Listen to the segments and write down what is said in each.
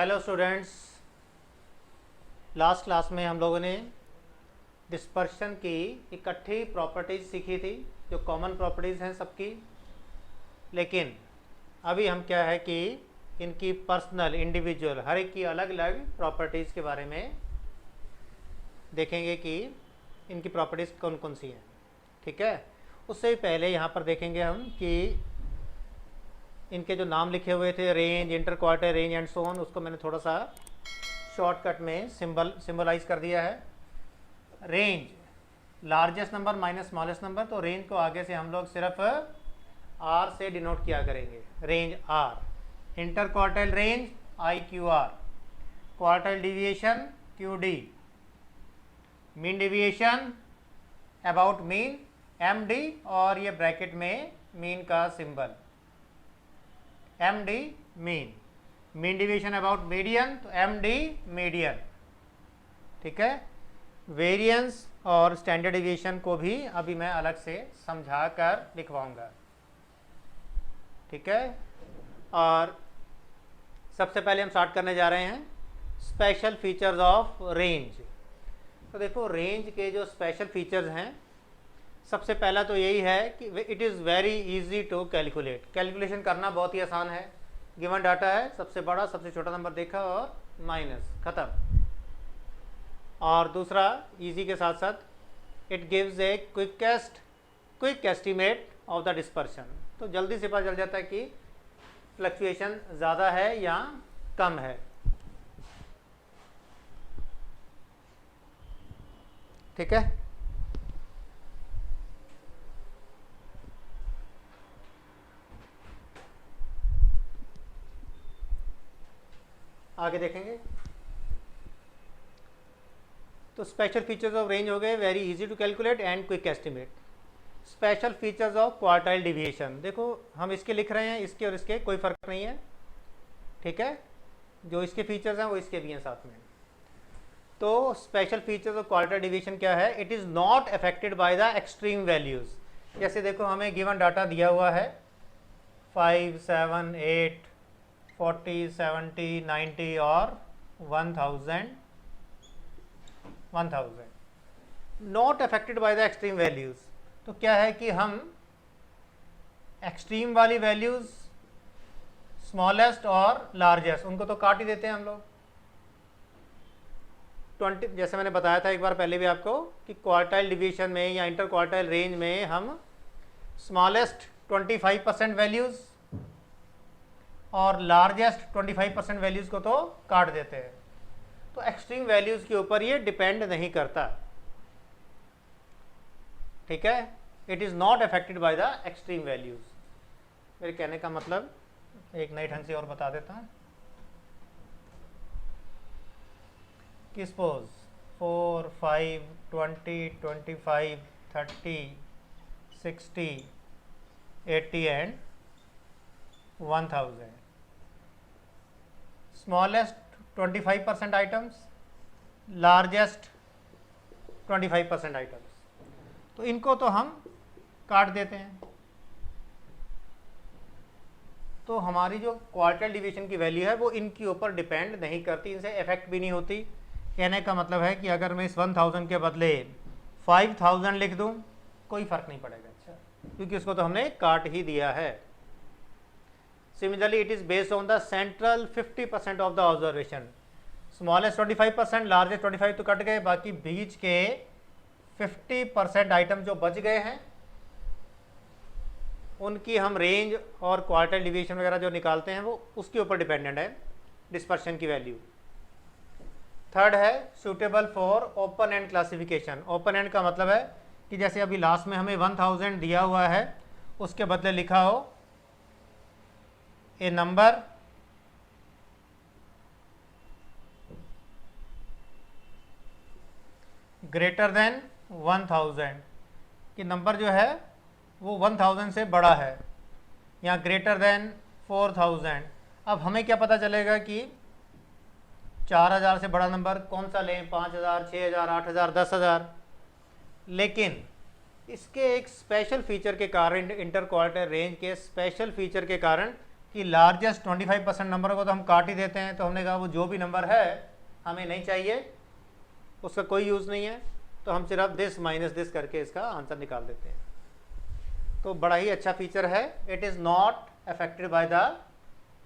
Hello students, last class में हम लोगों ने डिस्पर्शन की इकट्ठी प्रॉपर्टीज सीखी थी जो कॉमन प्रॉपर्टीज़ हैं सबकी। लेकिन अभी हम क्या है कि इनकी पर्सनल इंडिविजुअल हर एक की अलग अलग प्रॉपर्टीज़ के बारे में देखेंगे कि इनकी प्रॉपर्टीज़ कौन कौन सी हैं। ठीक है, उससे पहले यहाँ पर देखेंगे हम कि इनके जो नाम लिखे हुए थे range, inter quarter range and so on, उसको मैंने थोड़ा सा शॉर्टकट में सिंबलाइज कर दिया है। Range largest number minus smallest number, तो रेंज को आगे से हम लोग सिर्फ आर से डिनोट किया करेंगे, range R. Inter quartile range I Q R, quartile deviation Q D, mean deviation about mean M D, और ये ब्रैकेट में मीन का symbol M D mean. Mean division about median तो एम डी मीडियन। ठीक है, variance और standard deviation को भी अभी मैं अलग से समझा कर लिखवाऊंगा। ठीक है, और सबसे पहले हम स्टार्ट करने जा रहे हैं स्पेशल फीचर्स ऑफ रेंज। तो देखो रेंज के जो स्पेशल फीचर्स हैं, सबसे पहला तो यही है कि it is very easy to calculate. Calculation करना बहुत ही आसान है। गिवन डाटा है, सबसे बड़ा सबसे छोटा नंबर देखा और माइनस, ख़त्म। और दूसरा इजी के साथ साथ it gives a quick estimate of the dispersion. तो जल्दी से पता चल जाता है कि फ्लक्चुएशन ज़्यादा है या कम है। ठीक है, आगे देखेंगे। तो स्पेशल फीचर्स ऑफ रेंज हो गए very easy to calculate and quick estimate. Special features of quartile deviation, देखो हम इसके लिख रहे हैं, इसके और इसके कोई फर्क नहीं है। ठीक है, जो इसके फीचर्स हैं वो इसके भी हैं साथ में। तो special features of quartile deviation क्या है? It is not affected by the extreme values. जैसे देखो हमें गिवन डाटा दिया हुआ है 5, 7, 8, 40, 70, 90 और 1000 not affected by the extreme values. तो क्या है कि हम एक्सट्रीम वाली वैल्यूज़ स्मॉलेस्ट और लार्जेस्ट उनको तो काट ही देते हैं हम लोग। 20, जैसे मैंने बताया था एक बार पहले भी आपको कि क्वार्टाइल डिवीजन में या इंटर क्वार्टाइल रेंज में हम स्मॉलेस्ट 25% वैल्यूज़ और लार्जेस्ट 25% वैल्यूज़ को तो काट देते हैं। तो एक्सट्रीम वैल्यूज़ के ऊपर ये डिपेंड नहीं करता। ठीक है, it is not affected by the extreme values. मेरे कहने का मतलब एक नए ढंग से और बता देता हूँ कि suppose 4, 5, 20, 25, 30, 60, 80 and 1000 smallest 25% items, largest 25% items, तो इनको तो हम काट देते हैं। तो हमारी जो क्वार्टाइल डिवीजन की वैल्यू है वो इनके ऊपर डिपेंड नहीं करती, इनसे इफेक्ट भी नहीं होती। कहने का मतलब है कि अगर मैं इस 1000 के बदले 5000 लिख दूं कोई फ़र्क नहीं पड़ेगा। अच्छा, क्योंकि उसको तो हमने काट ही दिया है। Similarly, it is based on the central 50% of the observation. Smallest 25%, largest 25 तो कट गए, बाकी बीच के 50% आइटम जो बच गए हैं उनकी हम रेंज और क्वार्टाइल डिवीजन वगैरह जो निकालते हैं वो उसके ऊपर डिपेंडेंट है डिस्पर्शन की वैल्यू। थर्ड है suitable for open and classification. Open and का मतलब है कि जैसे अभी लास्ट में हमें 1000 दिया हुआ है, उसके बदले लिखा हो a number greater than 1000, कि नंबर जो है वो 1000 से बड़ा है, या ग्रेटर देन 4000। अब हमें क्या पता चलेगा कि 4000 से बड़ा नंबर कौन सा लें, 5000, 6000, 8000, 10000। लेकिन इसके एक स्पेशल फीचर के कारण, इंटर क्वार्टाइल रेंज के स्पेशल फीचर के कारण कि लार्जेस्ट 25% नंबर को तो हम काट ही देते हैं, तो हमने कहा वो जो भी नंबर है हमें नहीं चाहिए, उसका कोई यूज़ नहीं है, तो हम सिर्फ दिस माइनस दिस करके इसका आंसर निकाल देते हैं। तो बड़ा ही अच्छा फीचर है। It is not affected by the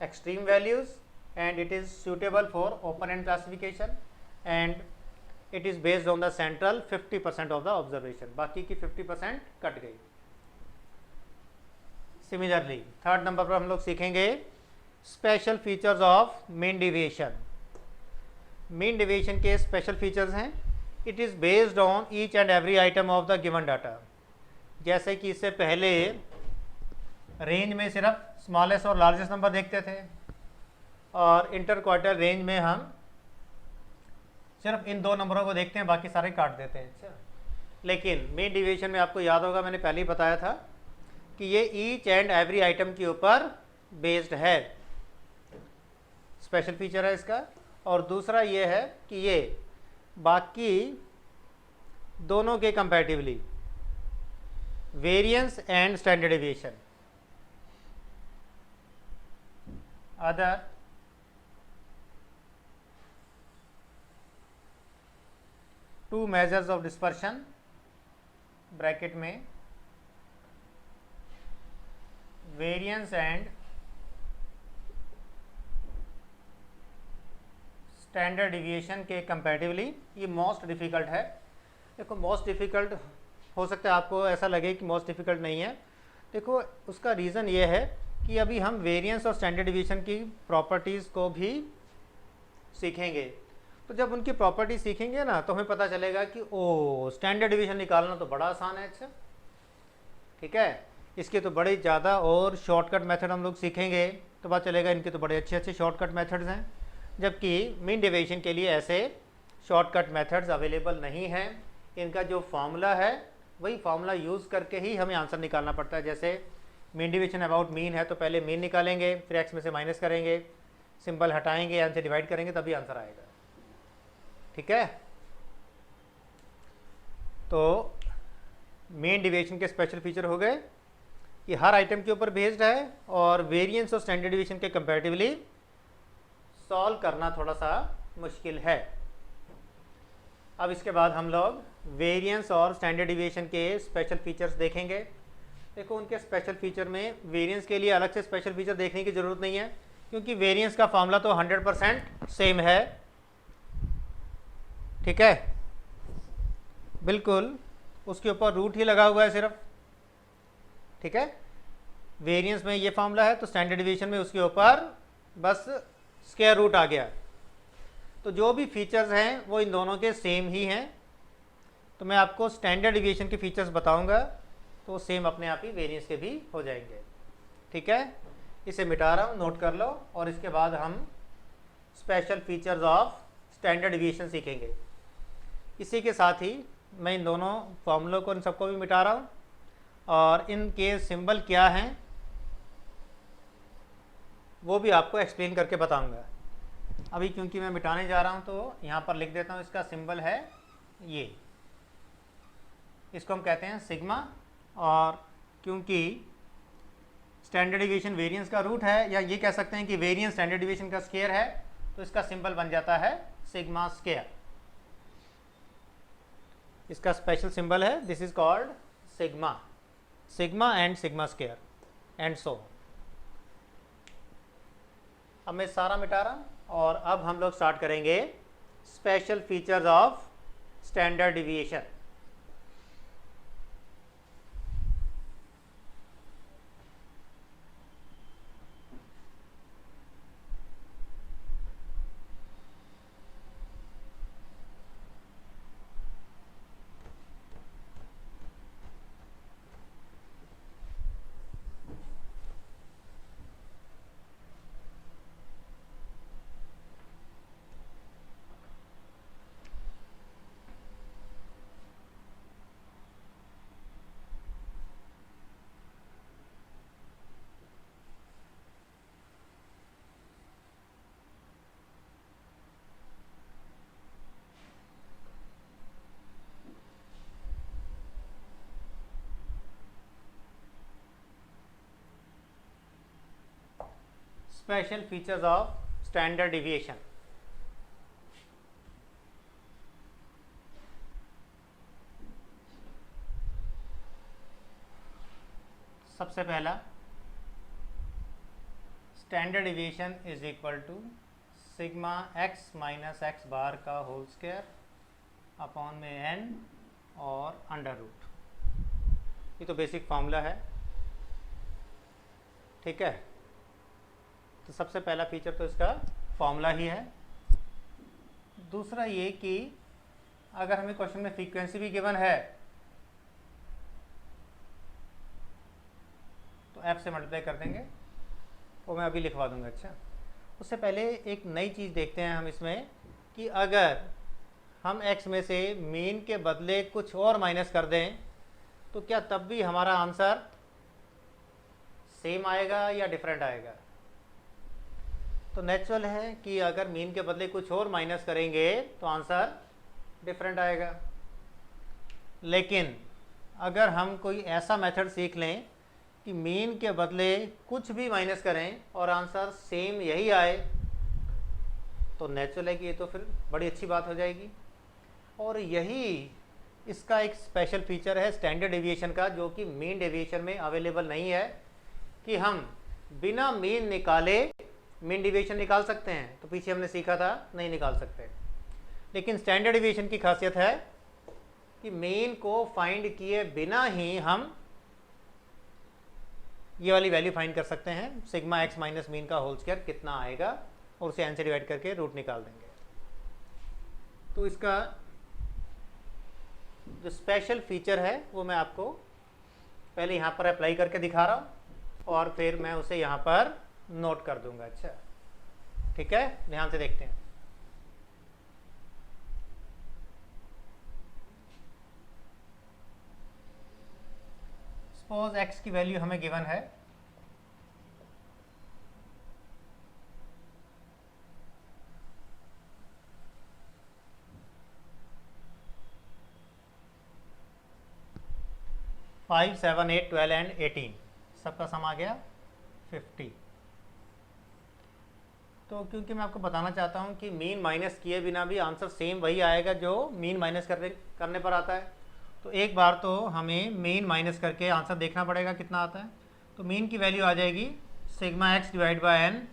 extreme values and it is suitable for open and classification and it is based on the central 50% of the observation, बाकी की 50% कट गई। सिमिलरली थर्ड नंबर पर हम लोग सीखेंगे special features of mean deviation. Mean deviation के special features हैं, it is based on each and every item of the given data. जैसे कि इससे पहले रेंज में सिर्फ स्मॉलेस्ट और लार्जेस्ट नंबर देखते थे और इंटर क्वार्टर रेंज में हम सिर्फ इन दो नंबरों को देखते हैं, बाकी सारे काट देते हैं। अच्छा, लेकिन मीन डिविएशन में आपको याद होगा मैंने पहले ही बताया था कि ये ईच एंड एवरी आइटम के ऊपर बेस्ड है, स्पेशल फीचर है इसका। और दूसरा ये है कि ये बाकी दोनों के comparatively variance and standard deviation other two measures of dispersion bracket में वेरिएंस एंड स्टैंडर्ड डिविएशन के कंपैरेटिवली ये मोस्ट डिफ़िकल्ट है। देखो मोस्ट डिफ़िकल्ट हो सकता है आपको ऐसा लगे कि मोस्ट डिफ़िकल्ट नहीं है, देखो उसका रीज़न ये है कि अभी हम वेरिएंस और स्टैंडर्ड डिविएशन की प्रॉपर्टीज़ को भी सीखेंगे। तो जब उनकी प्रॉपर्टी सीखेंगे ना तो हमें पता चलेगा कि ओ स्टैंडर्ड डिविएशन निकालना तो बड़ा आसान है। अच्छा ठीक है, इसके तो बड़े ज़्यादा और शॉर्टकट मेथड हम लोग सीखेंगे तो पता चलेगा इनके तो बड़े अच्छे अच्छे शॉर्टकट मेथड्स हैं, जबकि मीन डेविएशन के लिए ऐसे शॉर्टकट मेथड्स अवेलेबल नहीं हैं। इनका जो फार्मूला है वही फार्मूला यूज़ करके ही हमें आंसर निकालना पड़ता है। जैसे मीन डिविएशन अबाउट मीन है तो पहले मीन निकालेंगे, फिर एक्स में से माइनस करेंगे, सिंबल हटाएंगे, एन से डिवाइड करेंगे, तभी आंसर आएगा। ठीक है, तो मीन डिविएशन के स्पेशल फीचर हो गए कि हर आइटम के ऊपर बेस्ड है और वेरिएंस और स्टैंडर्ड डिविएशन के कंपैरेटिवली सॉल्व करना थोड़ा सा मुश्किल है। अब इसके बाद हम लोग वेरिएंस और स्टैंडर्ड डिविएशन के स्पेशल फीचर्स देखेंगे। देखो उनके स्पेशल फीचर में वेरिएंस के लिए अलग से स्पेशल फीचर देखने की ज़रूरत नहीं है, क्योंकि वेरिएंस का फॉर्मूला तो 100% सेम है। ठीक है, बिल्कुल उसके ऊपर रूट ही लगा हुआ है सिर्फ। ठीक है, वेरिएंस में ये फॉर्मूला है तो स्टैंडर्ड डिविएशन में उसके ऊपर बस स्क्वायर रूट आ गया। तो जो भी फीचर्स हैं वो इन दोनों के सेम ही हैं। तो मैं आपको स्टैंडर्ड डिविएशन के फीचर्स बताऊंगा तो सेम अपने आप ही वेरिएंस के भी हो जाएंगे। ठीक है, इसे मिटा रहा हूँ, नोट कर लो, और इसके बाद हम special features of standard deviation सीखेंगे। इसी के साथ ही मैं इन दोनों फॉर्मूलों को इन सबको भी मिटा रहा हूँ और इनके सिंबल क्या हैं वो भी आपको एक्सप्लेन करके बताऊंगा। अभी क्योंकि मैं मिटाने जा रहा हूं तो यहाँ पर लिख देता हूँ, इसका सिंबल है ये, इसको हम कहते हैं सिग्मा, और क्योंकि स्टैंडर्ड डिविएशन वेरिएंस का रूट है, या ये कह सकते हैं कि वेरिएंस स्टैंडर्ड डिविएशन का स्क्वायर है, तो इसका सिंबल बन जाता है सिग्मा स्क्वायर। इसका स्पेशल सिंबल है, this is called sigma, sigma and sigma square and so. अब मैं सारा मिटा रहा हूँ और अब हम लोग स्टार्ट करेंगे special features of standard deviation. Special features of standard deviation. सबसे पहला, standard deviation is equal to sigma x minus x bar का होल स्क्वायर अपॉन में एन और अंडर रूट। ये तो बेसिक फॉर्मूला है, ठीक है। तो सबसे पहला फीचर तो इसका फॉर्मूला ही है। दूसरा ये कि अगर हमें क्वेश्चन में फ्रीक्वेंसी भी गिवन है तो एफ से मल्टीप्लाई कर देंगे, वो मैं अभी लिखवा दूंगा। अच्छा, उससे पहले एक नई चीज़ देखते हैं हम इसमें कि अगर हम x में से मीन के बदले कुछ और माइनस कर दें तो क्या तब भी हमारा आंसर सेम आएगा या डिफरेंट आएगा। तो नेचुरल है कि अगर मीन के बदले कुछ और माइनस करेंगे तो आंसर डिफरेंट आएगा। लेकिन अगर हम कोई ऐसा मेथड सीख लें कि मीन के बदले कुछ भी माइनस करें और आंसर सेम यही आए, तो नेचुरल है कि ये तो फिर बड़ी अच्छी बात हो जाएगी। और यही इसका एक स्पेशल फीचर है स्टैंडर्ड डेविएशन का, जो कि मीन डेविएशन में अवेलेबल नहीं है, कि हम बिना मीन निकाले मीन डेविएशन निकाल सकते हैं। तो पीछे हमने सीखा था नहीं निकाल सकते, लेकिन स्टैंडर्ड डेविएशन की खासियत है कि मीन को फाइंड किए बिना ही हम ये वाली वैल्यू फाइंड कर सकते हैं, सिग्मा एक्स माइनस मीन का होल स्क्वायर कितना आएगा, और उसे एन से डिवाइड करके रूट निकाल देंगे। तो इसका जो स्पेशल फीचर है वो मैं आपको पहले यहाँ पर अप्लाई करके दिखा रहा हूँ और फिर मैं उसे यहाँ पर नोट कर दूंगा। अच्छा, ठीक है, ध्यान से देखते हैं। सपोज x की वैल्यू हमें गिवन है 5, 7, 8, 12 एंड 18, सबका सम आ गया 50। तो क्योंकि मैं आपको बताना चाहता हूँ कि मीन माइनस किए बिना भी आंसर सेम वही आएगा जो मीन माइनस करने पर आता है, तो एक बार तो हमें मीन माइनस करके आंसर देखना पड़ेगा कितना आता है। तो मीन की वैल्यू आ जाएगी sigma x divide by n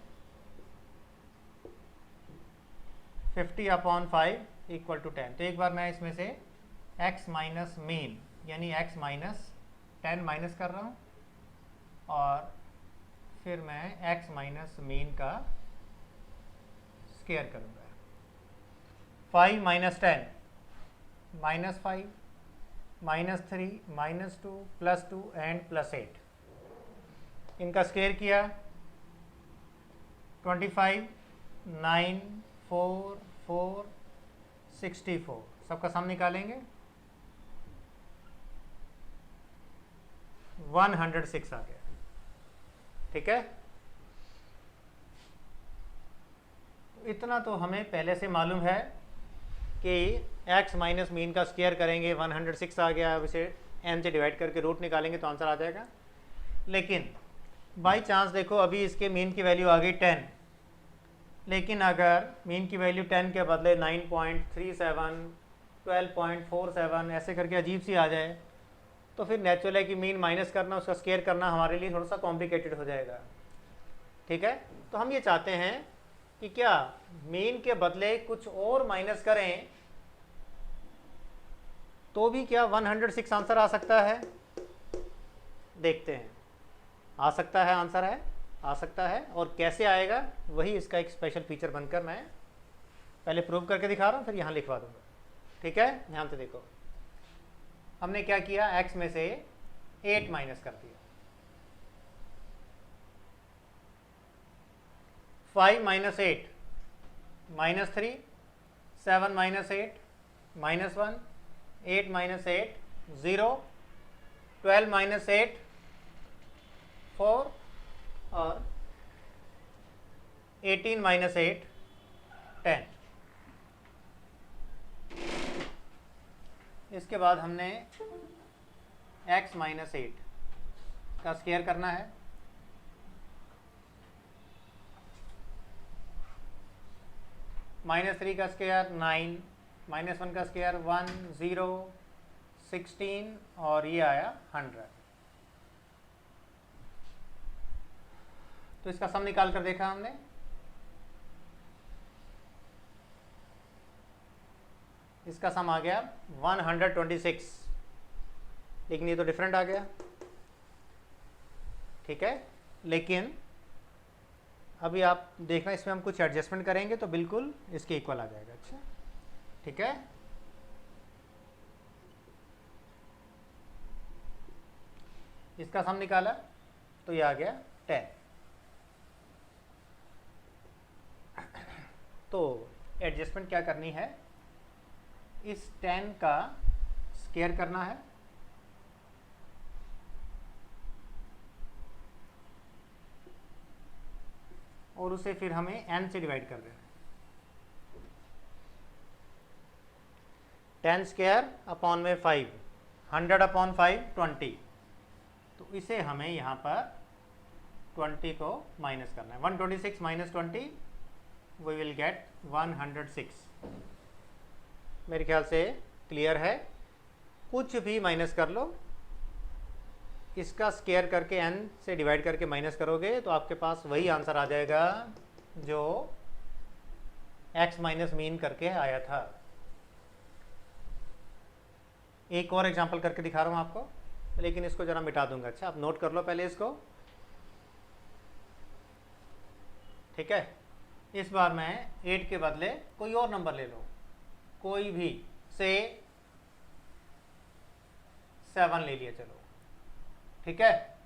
50/5 equal to 10। तो एक बार मैं इसमें से x माइनस मीन यानी x माइनस 10 माइनस कर रहा हूँ और फिर मैं x माइनस मीन का स्क्वायर करूँगा। 5 minus 10 minus 5 minus 3 minus 2 plus 2 and plus 8, इनका स्क्वायर किया 25, 9, 4, 4, 64, सबका सम निकालेंगे 106 आ गया। ठीक है, इतना तो हमें पहले से मालूम है कि x माइनस मीन का स्क्वायर करेंगे 106 आ गया। अब इसे n से डिवाइड करके रूट निकालेंगे तो आंसर आ जाएगा। लेकिन बाई चांस देखो अभी इसके मीन की वैल्यू आ गई 10, लेकिन अगर मीन की वैल्यू 10 के बदले 9.37, 12.47 ऐसे करके अजीब सी आ जाए तो फिर नेचुरल है कि मीन माइनस करना उसका स्क्वायर करना हमारे लिए थोड़ा सा कॉम्प्लिकेटेड हो जाएगा। ठीक है, तो हम ये चाहते हैं कि क्या मीन के बदले कुछ और माइनस करें तो भी क्या 106 आंसर आ सकता है। देखते हैं, आ सकता है, आंसर है, आ सकता है। और कैसे आएगा वही इसका एक स्पेशल फीचर बनकर मैं पहले प्रूव करके दिखा रहा हूँ, फिर यहाँ लिखवा दूंगा। ठीक है, ध्यान से देखो, हमने क्या किया, x में से 8 माइनस कर दिया। 5 minus 8 minus 3, 7 minus 8 minus 1, 8 minus 8 0, 12 minus 8 4 और 18 माइनस 8 10। इसके बाद हमने x माइनस 8 का स्क्वायर करना है। -3 का स्क्वायर 9, -1 का स्क्वायर 1, 0, 16 और ये आया 100। तो इसका सम निकाल कर देखा हमने, इसका सम आ गया 126, लेकिन ये तो डिफरेंट आ गया, ठीक है। लेकिन अभी आप देखना, इसमें हम कुछ एडजस्टमेंट करेंगे तो बिल्कुल इसके इक्वल आ जाएगा। अच्छा, ठीक है। इसका सम निकाला तो ये आ गया 10। तो एडजस्टमेंट क्या करनी है, इस 10 का स्क्वायर करना है, और उसे फिर हमें n से डिवाइड कर देना है। 10 स्क्वायर अपॉन में 5, 100 अपॉन 5 20। तो इसे हमें यहाँ पर 20 को माइनस करना है। 126 माइनस 20 वी विल गेट 106। मेरे ख्याल से क्लियर है। कुछ भी माइनस कर लो, इसका स्क्वायर करके n से डिवाइड करके माइनस करोगे तो आपके पास वही आंसर आ जाएगा जो x माइनस मीन करके आया था। एक और एग्जांपल करके दिखा रहा हूँ आपको, लेकिन इसको जरा मिटा दूंगा। अच्छा, आप नोट कर लो पहले इसको, ठीक है। इस बार मैं 8 के बदले कोई और नंबर ले लो, कोई भी, से 7 ले लिया, चलो ठीक है।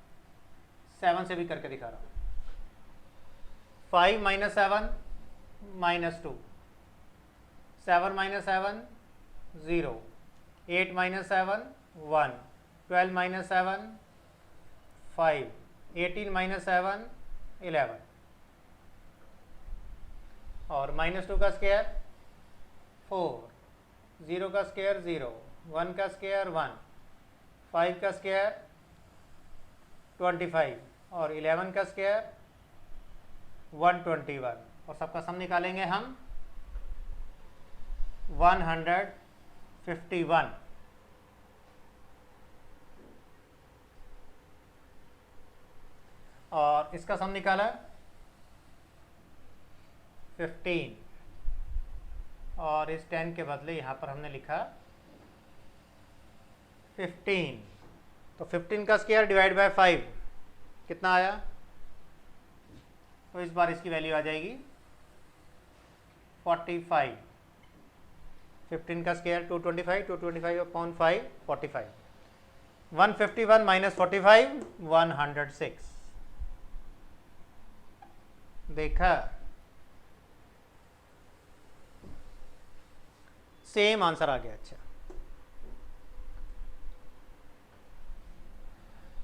7 से भी करके दिखा रहा हूँ। 5 minus 7 minus 2, 7 minus 7 0, 8 minus 7 1, 12 minus 7 5, 18 minus 7 11, और -2 का स्क्वायर 4, 0 का स्क्वायर 0, 1 का स्क्वायर 1, 5 का स्क्वायर 25 और 11 का स्क्वायर 121, और सबका सम निकालेंगे हम 151। और इसका सम निकाला 15, और इस 10 के बदले यहाँ पर हमने लिखा 15। तो 15 का स्क्वायर डिवाइड बाय 5 कितना आया? तो इस बार इसकी वैल्यू आ जाएगी 45। 15 का स्क्वायर 225, 225 अपॉन 5 45। 151 माइनस 45 106। देखा, सेम आंसर आ गया। अच्छा,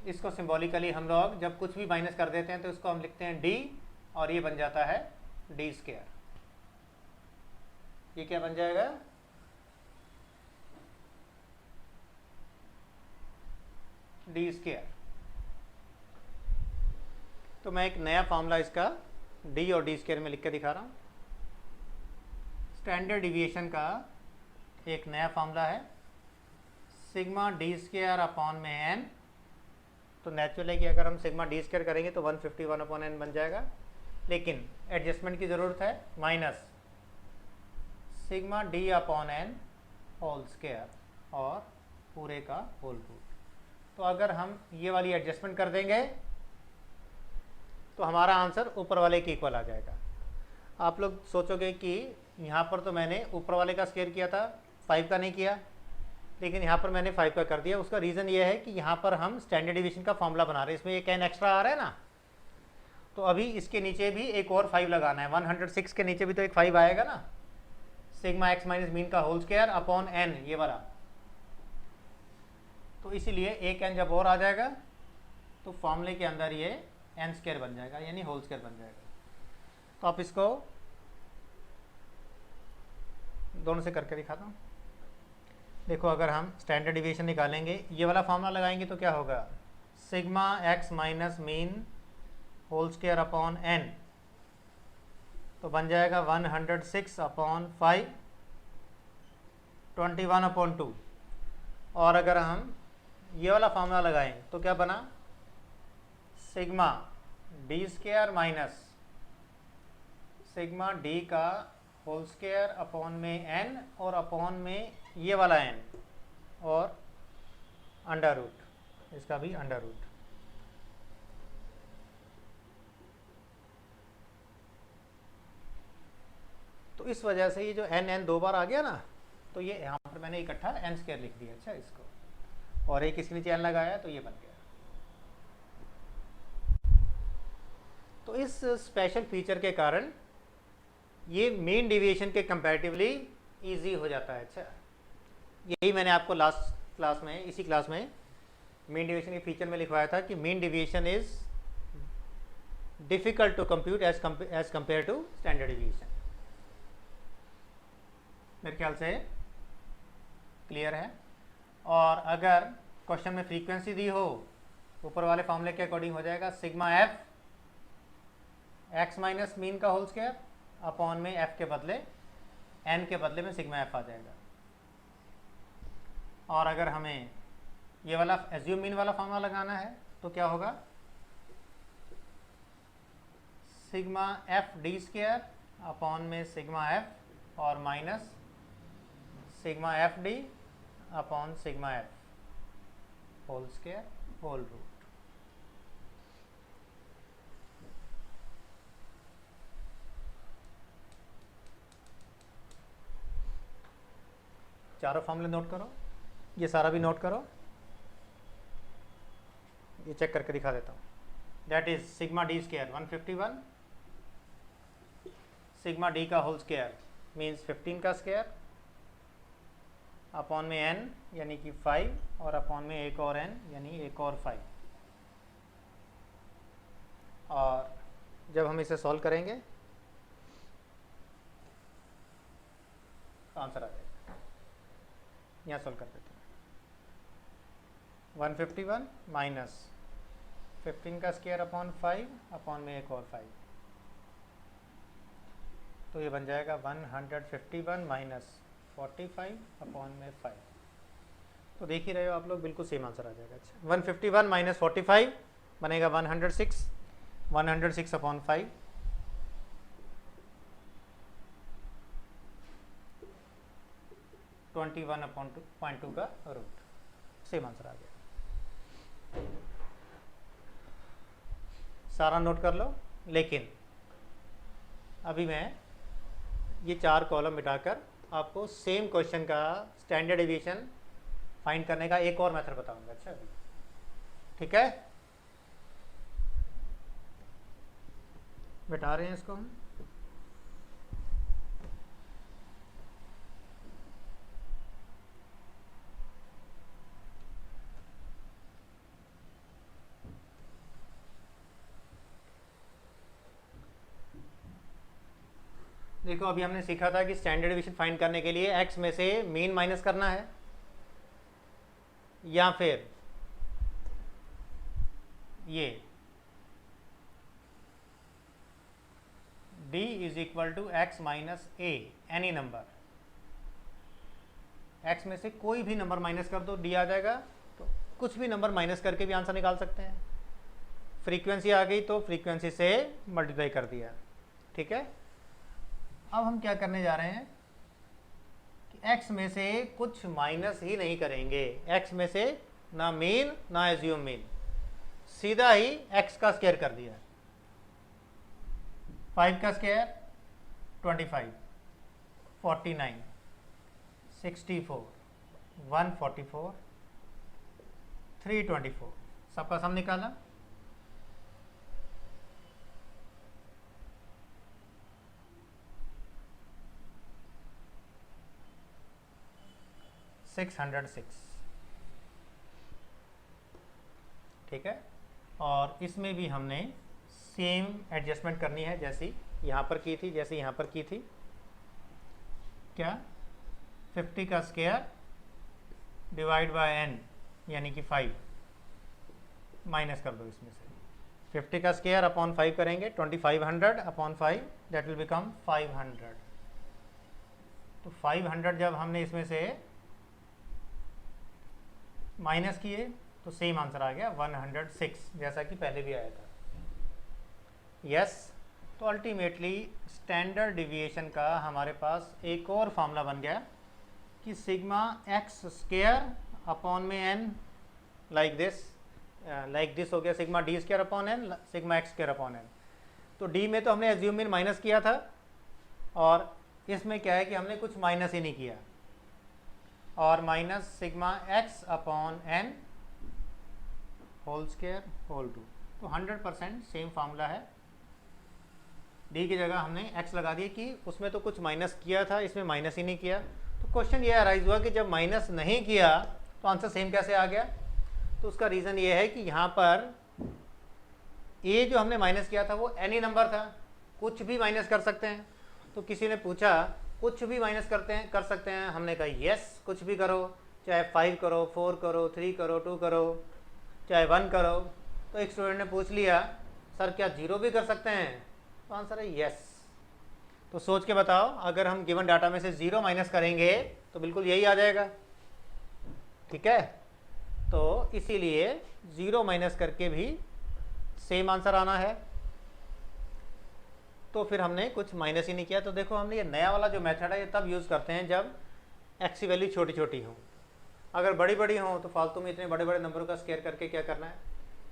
इसको सिंबॉलिकली हम लोग जब कुछ भी माइनस कर देते हैं तो इसको हम लिखते हैं d, और ये बन जाता है d स्क्वायर। ये क्या बन जाएगा? d square. तो मैं एक नया फॉर्मूला इसका d और d स्क्वायर में लिख के दिखा रहा हूँ। स्टैंडर्ड डिविएशन का एक नया फॉर्मूला है, सिग्मा d स्क्वायर अपॉन में n। तो नेचुरल है कि अगर हम सिग्मा d स्क्वायर करेंगे तो 151 अपॉन n बन जाएगा, लेकिन एडजस्टमेंट की ज़रूरत है, minus sigma d upon n whole square और पूरे का होल रूट। तो अगर हम ये वाली एडजस्टमेंट कर देंगे तो हमारा आंसर ऊपर वाले के इक्वल आ जाएगा। आप लोग सोचोगे कि यहाँ पर तो मैंने ऊपर वाले का स्क्वायर किया था, 5 का नहीं किया, लेकिन यहाँ पर मैंने 5 का कर दिया। उसका रीज़न ये है कि यहाँ पर हम स्टैंडर्ड डिवीजन का फॉर्मूला बना रहे हैं, इसमें एक n एक्स्ट्रा आ रहा है ना, तो अभी इसके नीचे भी एक और 5 लगाना है। 106 के नीचे भी तो एक 5 आएगा ना, सिग्मा x माइनस मीन का होल स्क्वायर अपॉन n, ये वाला। तो इसीलिए एक n जब और आ जाएगा तो फॉर्मूले के अंदर ये n स्क्वायर बन जाएगा, यानी होल स्क्वायर बन जाएगा। तो आप इसको दोनों से करके दिखाता हूँ। देखो, अगर हम स्टैंडर्ड डिवीएशन निकालेंगे, ये वाला फॉर्मूला लगाएंगे तो क्या होगा? Sigma x minus mean whole square upon n। तो बन जाएगा 106 अपॉन 5, 21 अपॉन 2। और अगर हम ये वाला फॉर्मूला लगाएं तो क्या बना, sigma d square minus sigma D का होल स्क्वायर अपॉन में n, और अपॉन में ये वाला n, और अंडर रूट, इसका भी अंडर रूट। तो इस वजह से ये जो n दो बार आ गया ना, तो ये यहाँ पर मैंने इकट्ठा n स्क्वायर लिख दिया। अच्छा, इसको और एक इसके नीचे n लगाया तो ये बन गया। तो इस स्पेशल फीचर के कारण ये मीन डेविएशन के कंपैरेटिवली इजी हो जाता है। अच्छा, यही मैंने आपको लास्ट क्लास में, इसी क्लास में मीन डेविएशन के फीचर में लिखवाया था कि mean deviation is difficult to compute as compare to standard deviation. मेरे ख्याल से क्लियर है। और अगर क्वेश्चन में फ्रीक्वेंसी दी हो, ऊपर वाले फॉर्मूले के अकॉर्डिंग हो जाएगा sigma F x minus mean का होल स्क्वायर अपॉन में एफ के बदले एन के बदले में सिग्मा एफ आ जाएगा। और अगर हमें ये वाला एज्यूम मीन वाला फॉर्मूला लगाना है तो क्या होगा, sigma F D square upon में सिग्मा एफ और minus sigma F D upon sigma F whole square whole root. चारों फॉर्मूले नोट करो, ये सारा भी नोट करो, ये चेक करके दिखा देता हूँ। That is sigma d square 151, sigma D का होल स्क्वायर मीन्स 15 का स्क्वायर अपॉन में n यानी कि 5, और अपॉन में एक और n यानी एक और 5। और जब हम इसे सॉल्व करेंगे तो आंसर आ जाएगा। यहाँ सॉल्व कर देते हैं। 151 माइनस 15 का स्क्वायर अपॉन 5 अपॉन में एक और 5, तो ये बन जाएगा 151 माइनस 45 अपॉन में 5। तो देख ही रहे हो आप लोग, बिल्कुल सेम आंसर आ जाएगा। अच्छा, 151 माइनस 45 बनेगा 106, 106 अपॉन 5, ट्वेंटी 21 अपॉन 2.2 का रूट, सेम आंसर आ गया। सारा नोट कर लो। लेकिन अभी मैं ये 4 कॉलम मिटाकर आपको सेम क्वेश्चन का स्टैंडर्ड डेविएशन फाइंड करने का एक और मेथड बताऊंगा। अच्छा, ठीक है, मिटा रहे हैं इसको हम। देखो, अभी हमने सीखा था कि स्टैंडर्ड डेविएशन फाइंड करने के लिए x में से मीन माइनस करना है, या फिर ये d is equal to x minus a any number. x में से कोई भी नंबर माइनस कर दो, d आ जाएगा। तो कुछ भी नंबर माइनस करके भी आंसर निकाल सकते हैं। फ्रीक्वेंसी आ गई तो फ्रीक्वेंसी से मल्टीप्लाई कर दिया। ठीक है, अब हम क्या करने जा रहे हैं कि x में से कुछ माइनस ही नहीं करेंगे। x में से ना मीन ना एज्यूम मीन, सीधा ही x का स्क्वायर कर दिया। 5 का स्क्वायर 25, 49, 64, 144, 324, सबका सम निकाला। ठीक है, और इसमें भी हमने सेम एडजस्टमेंट करनी है जैसी यहाँ पर की थी, जैसे यहाँ पर की थी। क्या, 50 का स्क्वायर डिवाइड बाय n यानी कि 5, माइनस कर दो इसमें से 50 का स्क्वायर अपॉन 5 करेंगे, 2500 अपॉन 5 दैट विल बिकम 500। तो 500 जब हमने इसमें से माइनस किए तो सेम आंसर आ गया 106, जैसा कि पहले भी आया था। यस तो अल्टीमेटली स्टैंडर्ड डिविएशन का हमारे पास एक और फार्मूला बन गया कि सिग्मा एक्स स्क्वायर अपॉन में एन लाइक दिस हो गया, sigma d square upon n sigma x square upon n. तो डी में तो हमने एज्यूम इन माइनस किया था और इसमें क्या है कि हमने कुछ माइनस ही नहीं किया, और minus sigma x upon n whole square whole 2। तो 100% सेम फार्मूला है। डी की जगह हमने एक्स लगा दिया कि उसमें तो कुछ माइनस किया था, इसमें माइनस ही नहीं किया। तो क्वेश्चन ये अराइज हुआ कि जब माइनस नहीं किया तो आंसर सेम कैसे आ गया। तो उसका रीज़न ये है कि यहाँ पर ए जो हमने माइनस किया था वो एनी नंबर था, कुछ भी माइनस कर सकते हैं। तो किसी ने पूछा कुछ भी माइनस कर सकते हैं, हमने कहा यस कुछ भी करो, चाहे 5 करो, 4 करो, 3 करो, 2 करो, चाहे 1 करो। तो एक स्टूडेंट ने पूछ लिया सर क्या 0 भी कर सकते हैं, तो आंसर है यस। तो सोच के बताओ, अगर हम गिवन डाटा में से 0 माइनस करेंगे तो बिल्कुल यही आ जाएगा, ठीक है। तो इसीलिए 0 माइनस करके भी सेम आंसर आना है। तो फिर हमने कुछ माइनस ही नहीं किया। तो देखो हमने ये नया वाला जो मेथड है ये तब यूज़ करते हैं जब एक्स की वैल्यू छोटी छोटी हो। अगर बड़ी बड़ी हो तो फालतू में इतने बड़े बड़े नंबरों का स्क्वायर करके क्या करना है,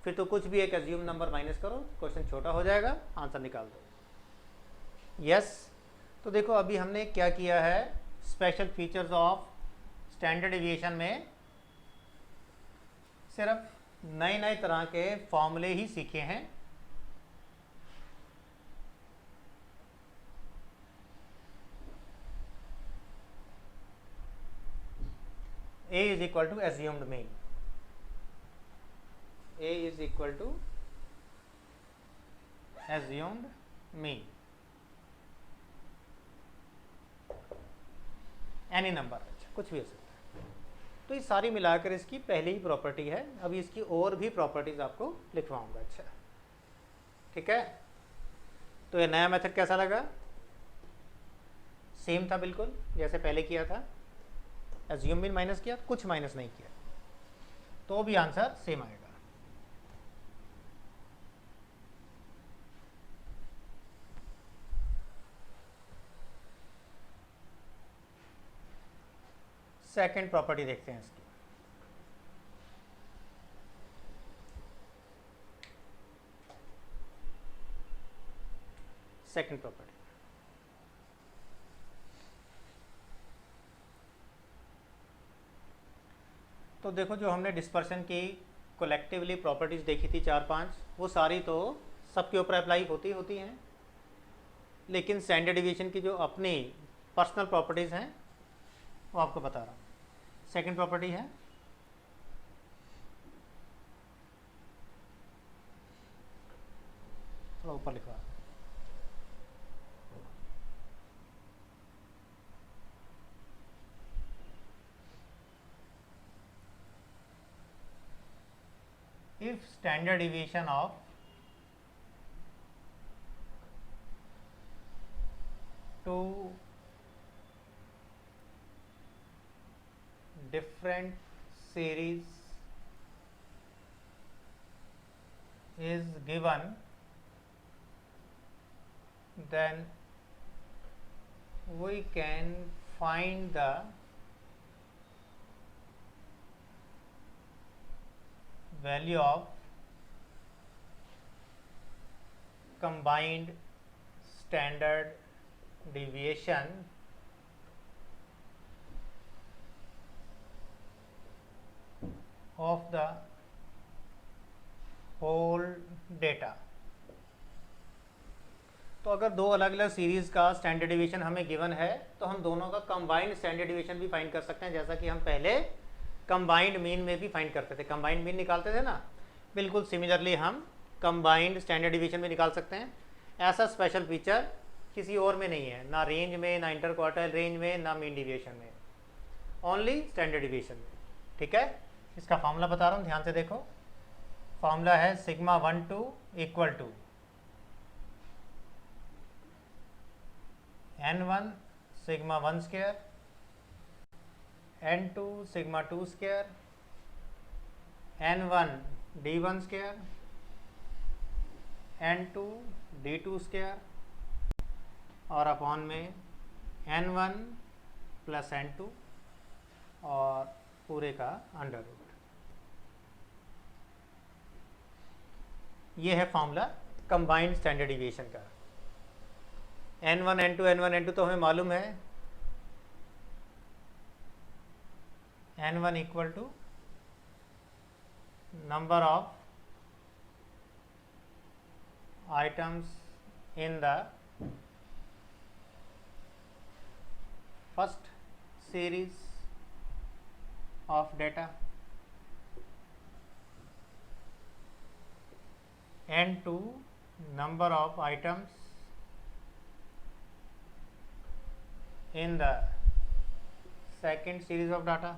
फिर तो कुछ भी एक एज्यूम नंबर माइनस करो, क्वेश्चन छोटा हो जाएगा, आंसर निकाल दो। यस तो देखो अभी हमने क्या किया है, special features of standard deviation में सिर्फ नए नए तरह के फॉर्मूले ही सीखे हैं। A is equal to assumed mean, A is equal to assumed mean, any number कुछ भी हो सकता है। तो ये सारी मिलाकर इसकी पहली ही प्रॉपर्टी है। अभी इसकी और भी प्रॉपर्टीज आपको लिखवाऊंगा। अच्छा ठीक है। तो ये नया मेथड कैसा लगा, सेम था बिल्कुल जैसे पहले किया था, एज्यूम मीन माइनस किया, कुछ माइनस नहीं किया, तो भी आंसर सेम आएगा। सेकंड प्रॉपर्टी देखते हैं इसकी। सेकंड प्रॉपर्टी तो देखो जो हमने डिस्पर्शन की कलेक्टिवली प्रॉपर्टीज देखी थी 4-5, वो सारी तो सबके ऊपर अप्लाई होती हैं, लेकिन स्टैंडर्ड डिवीजन की जो अपनी पर्सनल प्रॉपर्टीज़ हैं वो आपको बता रहा हूँ। सेकंड प्रॉपर्टी है थोड़ा ऊपर लिखवा, if standard deviation of two different series is given, then we can find the value of combined standard deviation of the whole data। तो अगर दो अलग अलग सीरीज का स्टैंडर्ड डिवीजन हमें गिवन है तो हम दोनों का कंबाइंड स्टैंडर्ड डिवीजन भी फाइंड कर सकते हैं, जैसा कि हम पहले कंबाइंड मीन में भी फाइंड करते थे, कंबाइंड मीन निकालते थे ना, बिल्कुल सिमिलरली हम कंबाइंड स्टैंडर्ड डिवीजन में निकाल सकते हैं। ऐसा स्पेशल फीचर किसी और में नहीं है, ना रेंज में, ना इंटर क्वार्टाइल रेंज में, ना मीन डिविएशन में, ओनली स्टैंडर्ड डिवीजन में। ठीक है। इसका फॉर्मूला बता रहा हूँ, ध्यान से देखो। फॉर्मूला है sigma 1 2 equal to n1 sigma 1 square, n2 sigma 2 square, n1 d1 square, n2 d2 square और अपॉन में n1 प्लस n2 और पूरे का अंडर रूट। ये है फॉर्मूला कंबाइंड स्टैंडर्ड डिविएशन का। n1 n2 तो हमें मालूम है, n1 equal to number of items in the first series of data, n2 number of items in the second series of data,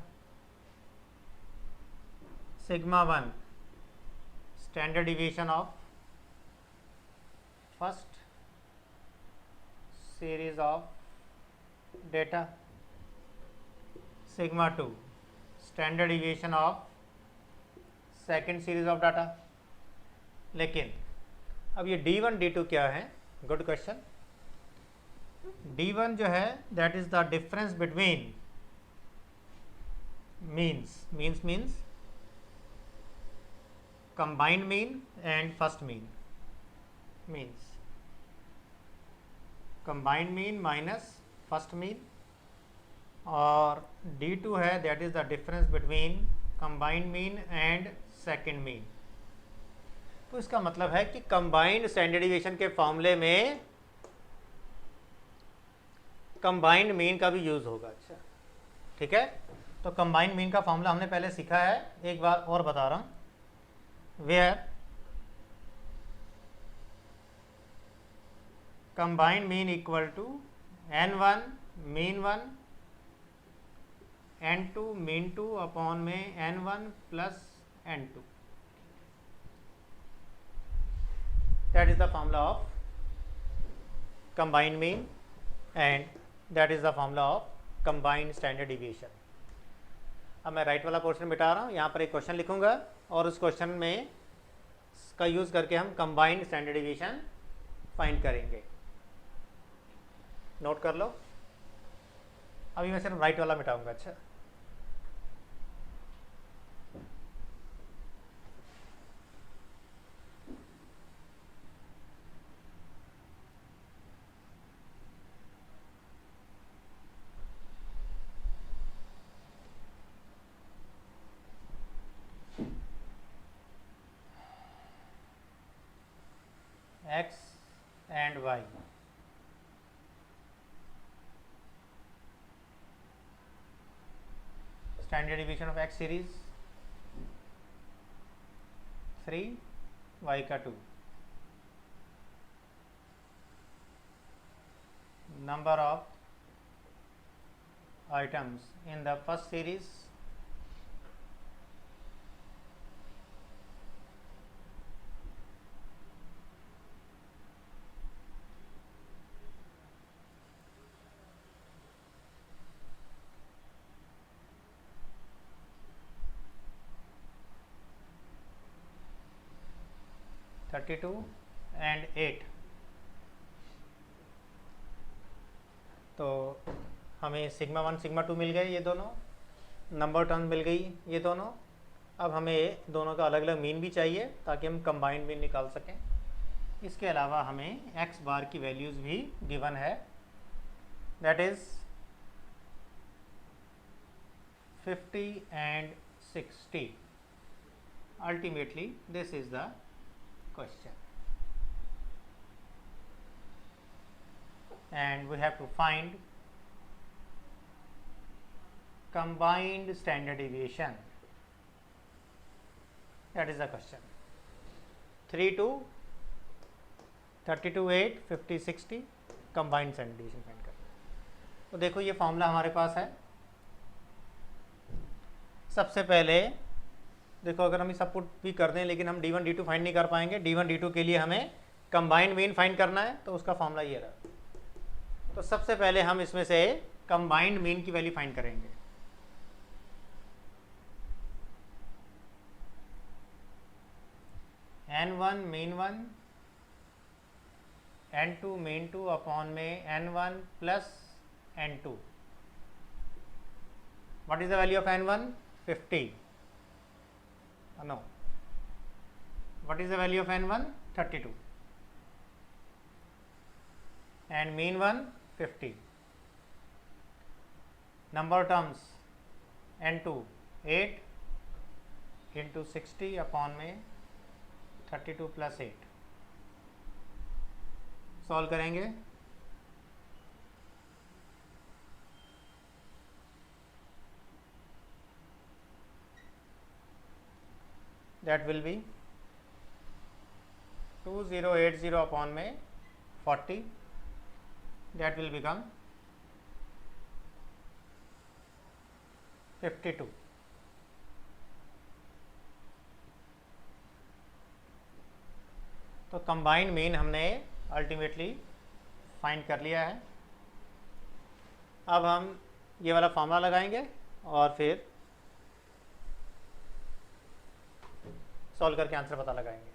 sigma 1 standard deviation of first series of data, sigma 2 standard deviation of second series of data. लेकिन अब ये d1 d2 क्या है? Good question. d1 जो है that is the difference between means combined mean and first means combined mean minus first mean, और d2 है that is the difference between combined mean and second mean. तो इसका मतलब है कि कंबाइंड स्टैंडर्ड डिविएशन के फॉर्मूले में कंबाइंड मीन का भी यूज होगा। अच्छा ठीक है, तो कंबाइंड मीन का फॉर्मूला हमने पहले सीखा है, एक बार और बता रहा हूं। Where combined mean equal to n1 mean 1 n2 mean 2 upon में n1 plus n2, that is the formula of combined mean and that is the formula of combined standard deviation. अब मैं राइट वाला पोर्शन मिटा रहा हूँ, यहाँ पर एक क्वेश्चन लिखूंगा और उस क्वेश्चन में का यूज करके हम कंबाइंड स्टैंडर्ड डिविएशन फाइंड करेंगे। नोट कर लो। अभी मैं सिर्फ राइट वाला मिटाऊंगा। अच्छा x and y, standard deviation of x series 3, y का 2, number of items in the first series (32 and 8। तो हमें सिग्मा 1 सिग्मा 2 मिल गए, ये दोनों नंबर टर्म मिल गई ये दोनों। अब हमें दोनों का अलग अलग मीन भी चाहिए ताकि हम कंबाइंड मीन निकाल सकें। इसके अलावा हमें x बार की वैल्यूज़ भी गिवन है, that is 50 and 60। Ultimately this is the question and we have to find combined standard deviation, that is the question। 3 to 32 8 50 60 combined standard deviation find करना। तो देखो ये फॉर्मूला हमारे पास है। सबसे पहले देखो अगर हम सब पुट भी कर दें लेकिन हम d1 d2 फाइंड नहीं कर पाएंगे। d1 d2 के लिए हमें कंबाइंड मीन फाइंड करना है, तो उसका फॉर्मूला ये रहा। तो सबसे पहले हम इसमें से कंबाइंड मीन की वैल्यू फाइंड करेंगे। n1 mean 1, n2 mean 2 upon में n1 plus n2। What is the value of n1? 50. No. What is the value of n1? 32. And mean 1 50. Number terms n2 8 into 60 upon में 32 plus 8. Solve करेंगे। That will be 2080 upon में 40, that will become 52। तो combined mean हमने ultimately find कर लिया है। अब हम ये वाला फॉर्मूला लगाएंगे और फिर सॉल्व करके आंसर पता लगाएंगे।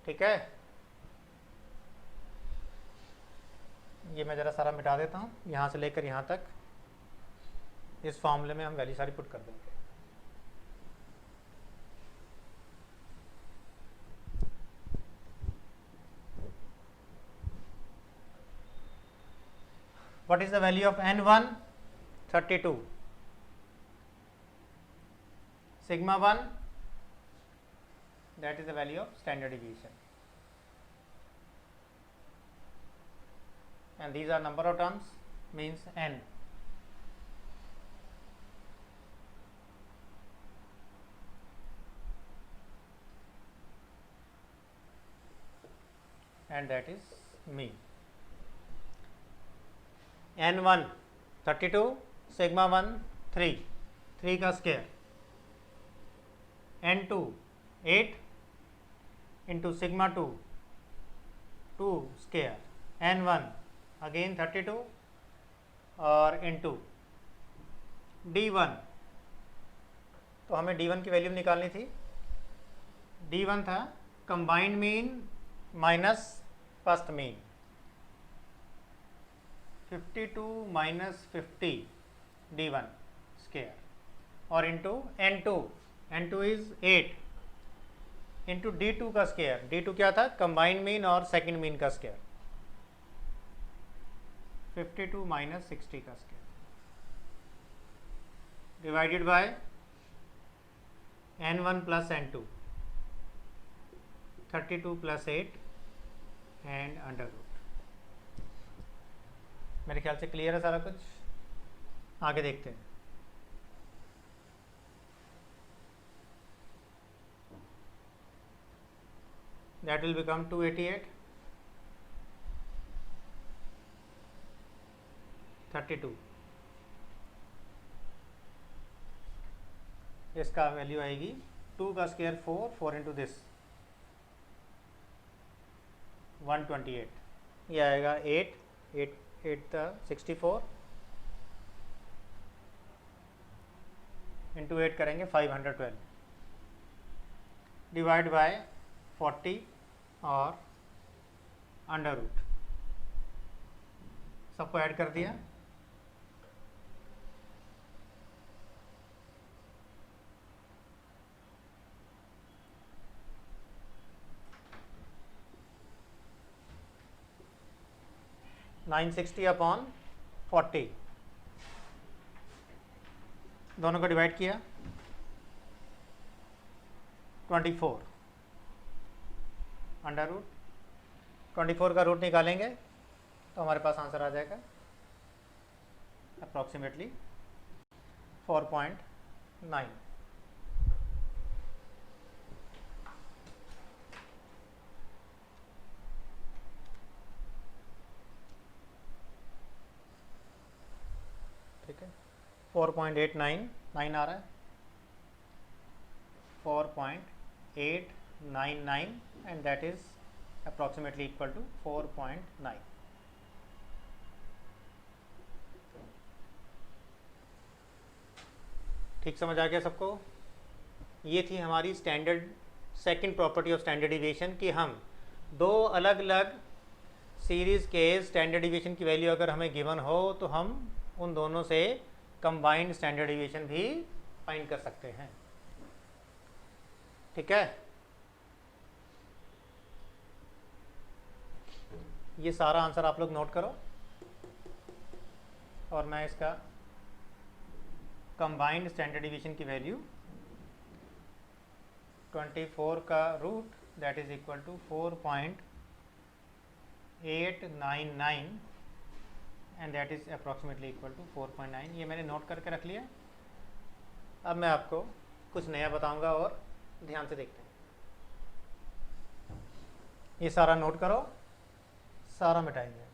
ठीक है, ये मैं ज़रा सारा मिटा देता हूँ। यहाँ से लेकर यहाँ तक इस फॉर्मूले में हम वैल्यू सारी पुट कर देंगे। What is the value of n1? 32. Sigma 1, that is the value of standard deviation. And these are number of terms, means n. And that is mean. n1 32, sigma 1 3, 3 का square, n2 8 into sigma 2 2 square, n1 again 32 और into d1। तो हमें d1 की value निकालनी थी। d1 था combined mean minus first mean, 52 minus 50 d1 square और into n2, n2 is 8 into d2 का स्क्वायर। d2 क्या था? कंबाइंड मीन और सेकंड मीन का स्क्वायर, 52 माइनस 60 का square divided by n1 plus n2, 32 plus 8 and under root. मेरे ख्याल से क्लियर है सारा कुछ। आगे देखते हैं। That will become 288, 32। इसका वैल्यू आएगी 2 का स्क्वायर 4, 4 इंटू दिस 128। ये आएगा 8 64 इंटू 8 करेंगे 512 डिवाइड बाय 40 और अंडर रूट। सबको ऐड कर दिया। नाइन 60 अपॉन 40, दोनों को डिवाइड किया 24 अंडर रूट। 24 का रूट निकालेंगे तो हमारे पास आंसर आ जाएगा अप्रॉक्सीमेटली 4.9। ठीक है, 4.899 आ रहा है। 4.899 and that is approximately equal to 4.9. ठीक समझ आ गया सबको? ये थी हमारी standard second property of standard deviation कि हम दो अलग अलग सीरीज़ के स्टैंडर्ड डिविएशन की वैल्यू अगर हमें गिवन हो तो हम उन दोनों से कंबाइंड स्टैंडर्ड डिविएशन भी फाइंड कर सकते हैं। ठीक है, ये सारा आंसर आप लोग नोट करो और मैं इसका कंबाइंड स्टैंडर्ड डिवीजन की वैल्यू 24 का root that is equal to 4.899 and that is approximately equal to 4.9। ये मैंने नोट करके रख लिया। अब मैं आपको कुछ नया बताऊंगा और ध्यान से देखते हैं। ये सारा नोट करो, सारा मिटाएंगे।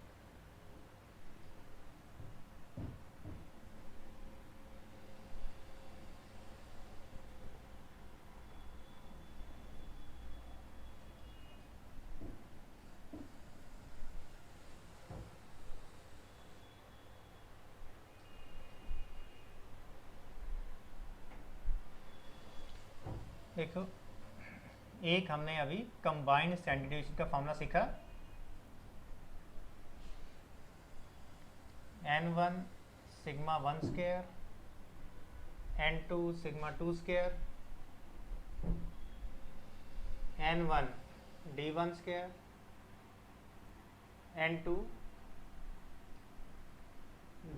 देखो, एक हमने अभी कंबाइंड स्टैंडर्ड डिवीजन का फॉर्मूला सीखा। n1 sigma 1 square, n2 sigma 2 square, n1 d1 square, n2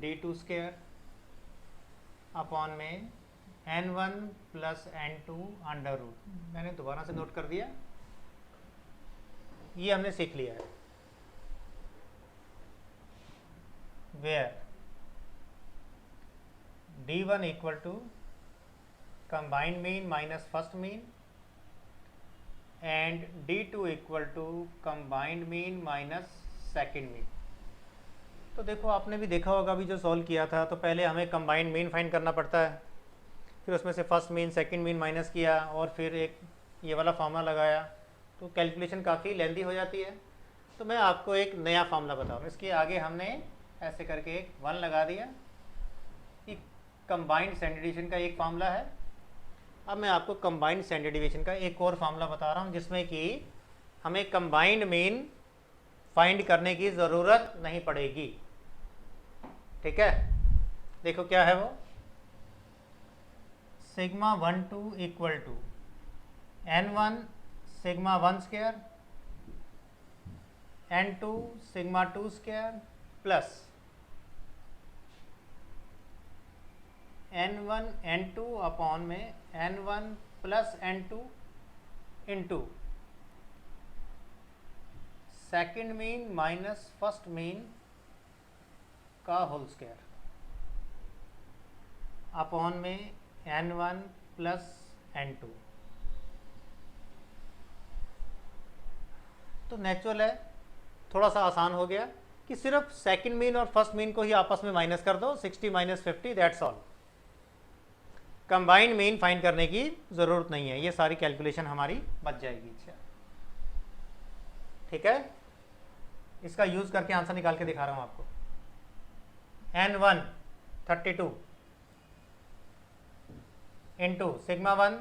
d2 square upon में n1 plus n2 under root. मैंने दोबारा से नोट कर दिया, ये हमने सीख लिया है। Where d1 equal to combined mean minus first mean and d2 equal to combined mean minus second mean. तो देखो, आपने भी देखा होगा, अभी जो सॉल्व किया था तो पहले हमें कंबाइंड मीन फाइंड करना पड़ता है, फिर उसमें से first mean second mean minus किया और फिर एक ये वाला फार्मूला लगाया, तो कैलकुलेशन काफ़ी लेंदी हो जाती है। तो मैं आपको एक नया फार्मूला बताऊँ। इसके आगे हमने ऐसे करके एक 1 लगा दिया। कि कंबाइंड स्टैंडर्ड डिवीजन का एक फार्मूला है। अब मैं आपको कंबाइंड स्टैंडर्ड डिवीजन का एक और फार्मूला बता रहा हूँ जिसमें कि हमें कंबाइंड मीन फाइंड करने की ज़रूरत नहीं पड़ेगी। ठीक है, देखो क्या है वो। Sigma 1 2 equal to n1 sigma 1 square, n2 sigma 2 square plus n1 n2 upon में n1 plus n2 into second mean minus first mean का होल स्क्वायर अपॉन में n1 प्लस n2। तो नेचुरल है, थोड़ा सा आसान हो गया कि सिर्फ सेकंड मीन और फर्स्ट मीन को ही आपस में माइनस कर दो, 60 minus 50 that's all. Combined mean find करने की ज़रूरत नहीं है, ये सारी कैलकुलेशन हमारी बच जाएगी। अच्छा, ठीक है, इसका यूज़ करके आंसर निकाल के दिखा रहा हूँ आपको। n1 32 into sigma 1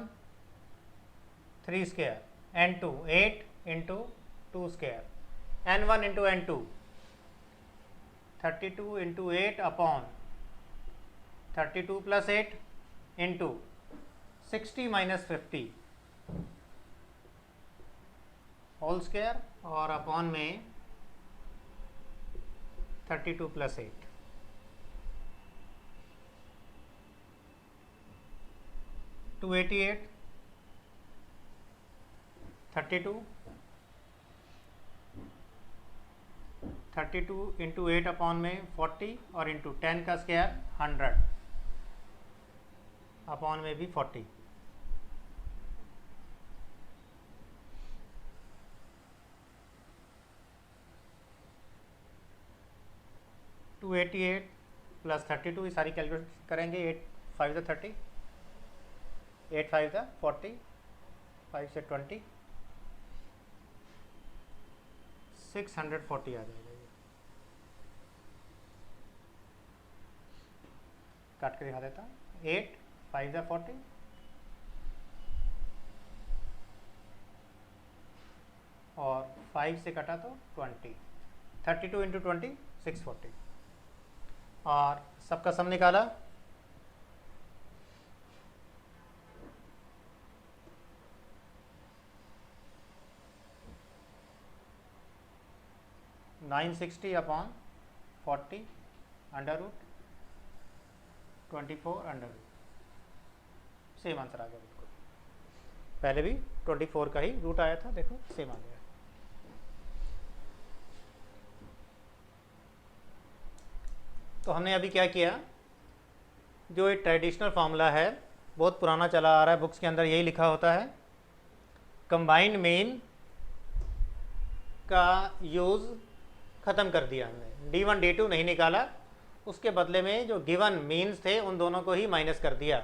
3 square, n2 8 into 2 square, n1 into n2 32 into 8 upon 32 plus 8 into 60 minus 50 whole square और अपॉन में 32 प्लस 8। 288 32 इंटू 8 अपॉन में 40 और इंटू 10 का स्क्वायर 100 अपॉन में भी 40। टू 88 प्लस 32, सारी कैलकुलेट करेंगे। 8 5 30, 8 5 40, 5 से 20, 640 आ जाएगा ये। काट के दिखा देता हूँ। 8 5 से 40 और 5 से कटा तो 20, 32 इंटू 20 640 और सबका सम निकाला 960 upon 40 under root 24 under root. Same answer आ गया बिल्कुल, पहले भी 24 का ही रूट आया था, देखो सेम आ गया। तो हमने अभी क्या किया, जो एक ट्रेडिशनल फार्मूला है, बहुत पुराना चला आ रहा है, बुक्स के अंदर यही लिखा होता है, कंबाइंड मीन का यूज़ ख़त्म कर दिया हमने। D1 D2 नहीं निकाला, उसके बदले में जो गिवन मीन्स थे उन दोनों को ही माइनस कर दिया।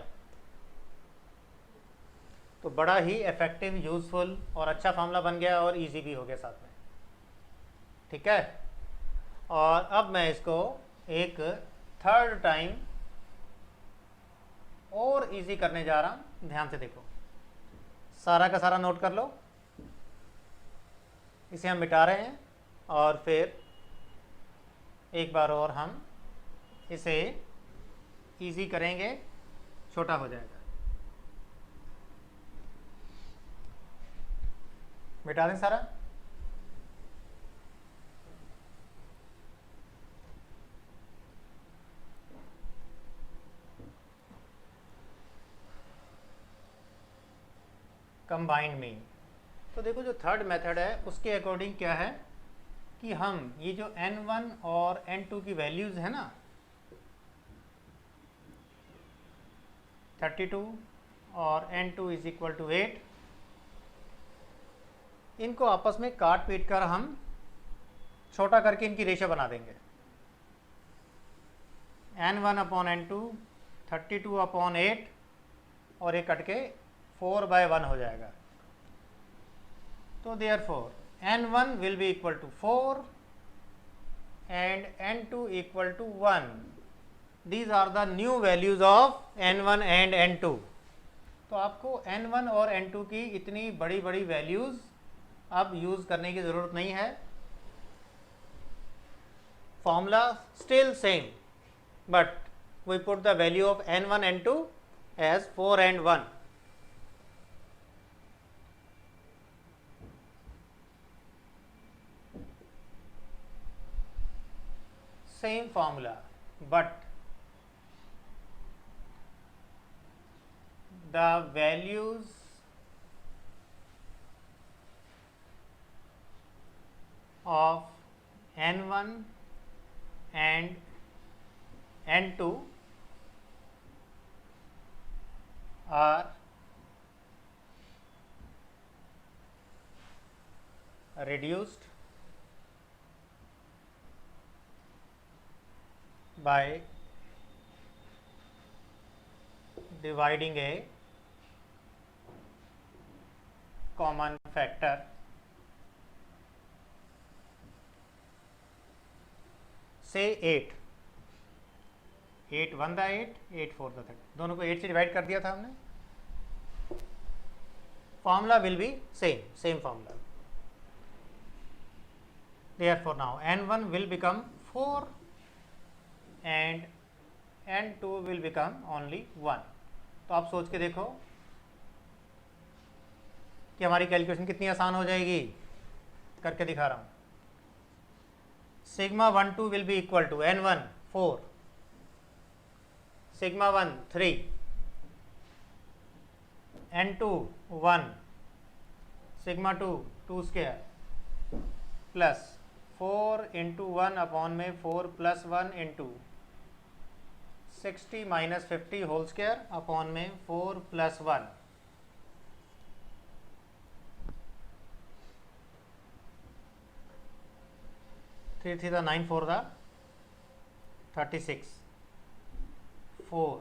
तो बड़ा ही इफेक्टिव, यूज़फुल और अच्छा फार्मूला बन गया और इजी भी हो गया साथ में। ठीक है, और अब मैं इसको एक थर्ड टाइम और इजी करने जा रहा हूँ। ध्यान से देखो, सारा का सारा नोट कर लो। इसे हम मिटा रहे हैं और फिर एक बार और हम इसे इजी करेंगे, छोटा हो जाएगा। मिटा दें सारा। कंबाइंड मीन, तो देखो जो थर्ड मेथड है उसके अकॉर्डिंग क्या है कि हम ये जो n1 और n2 की वैल्यूज़ है ना, 32 और n2 इज इक्वल टू 8, इनको आपस में काट पीट कर हम छोटा करके इनकी रेशो बना देंगे। n1 अपॉन n2 32 अपॉन 8 और ये कट के 4/1 हो जाएगा। तो therefore n1 will be equal to 4 and n2 equal to 1. These are the new values of n1 and n2. तो आपको n1 और n2 की इतनी बड़ी बड़ी वैल्यूज़ अब यूज़ करने की ज़रूरत नहीं है। Formula still same, but we put the value of n1 n2 as 4 and 1. Same formula, but the values of n1 and n2 are reduced by dividing a common factor say 8, 8 1 the 8, 8 4 the 30, दोनों को 8 से divide कर दिया था हमने। Formula will be same formula. Therefore now n1 will become 4 and n2 will become only 1. तो आप सोच के देखो कि हमारी कैलकुलेशन कितनी आसान हो जाएगी। करके दिखा रहा हूँ। Sigma 1 2 will be equal to n1 4, sigma 1 3, n2 1, sigma 2 2 square plus 4 into 1 upon में 4 plus 1 into 60 minus 50 whole square upon में 4 plus 1, three three the 9 4 the 36, 4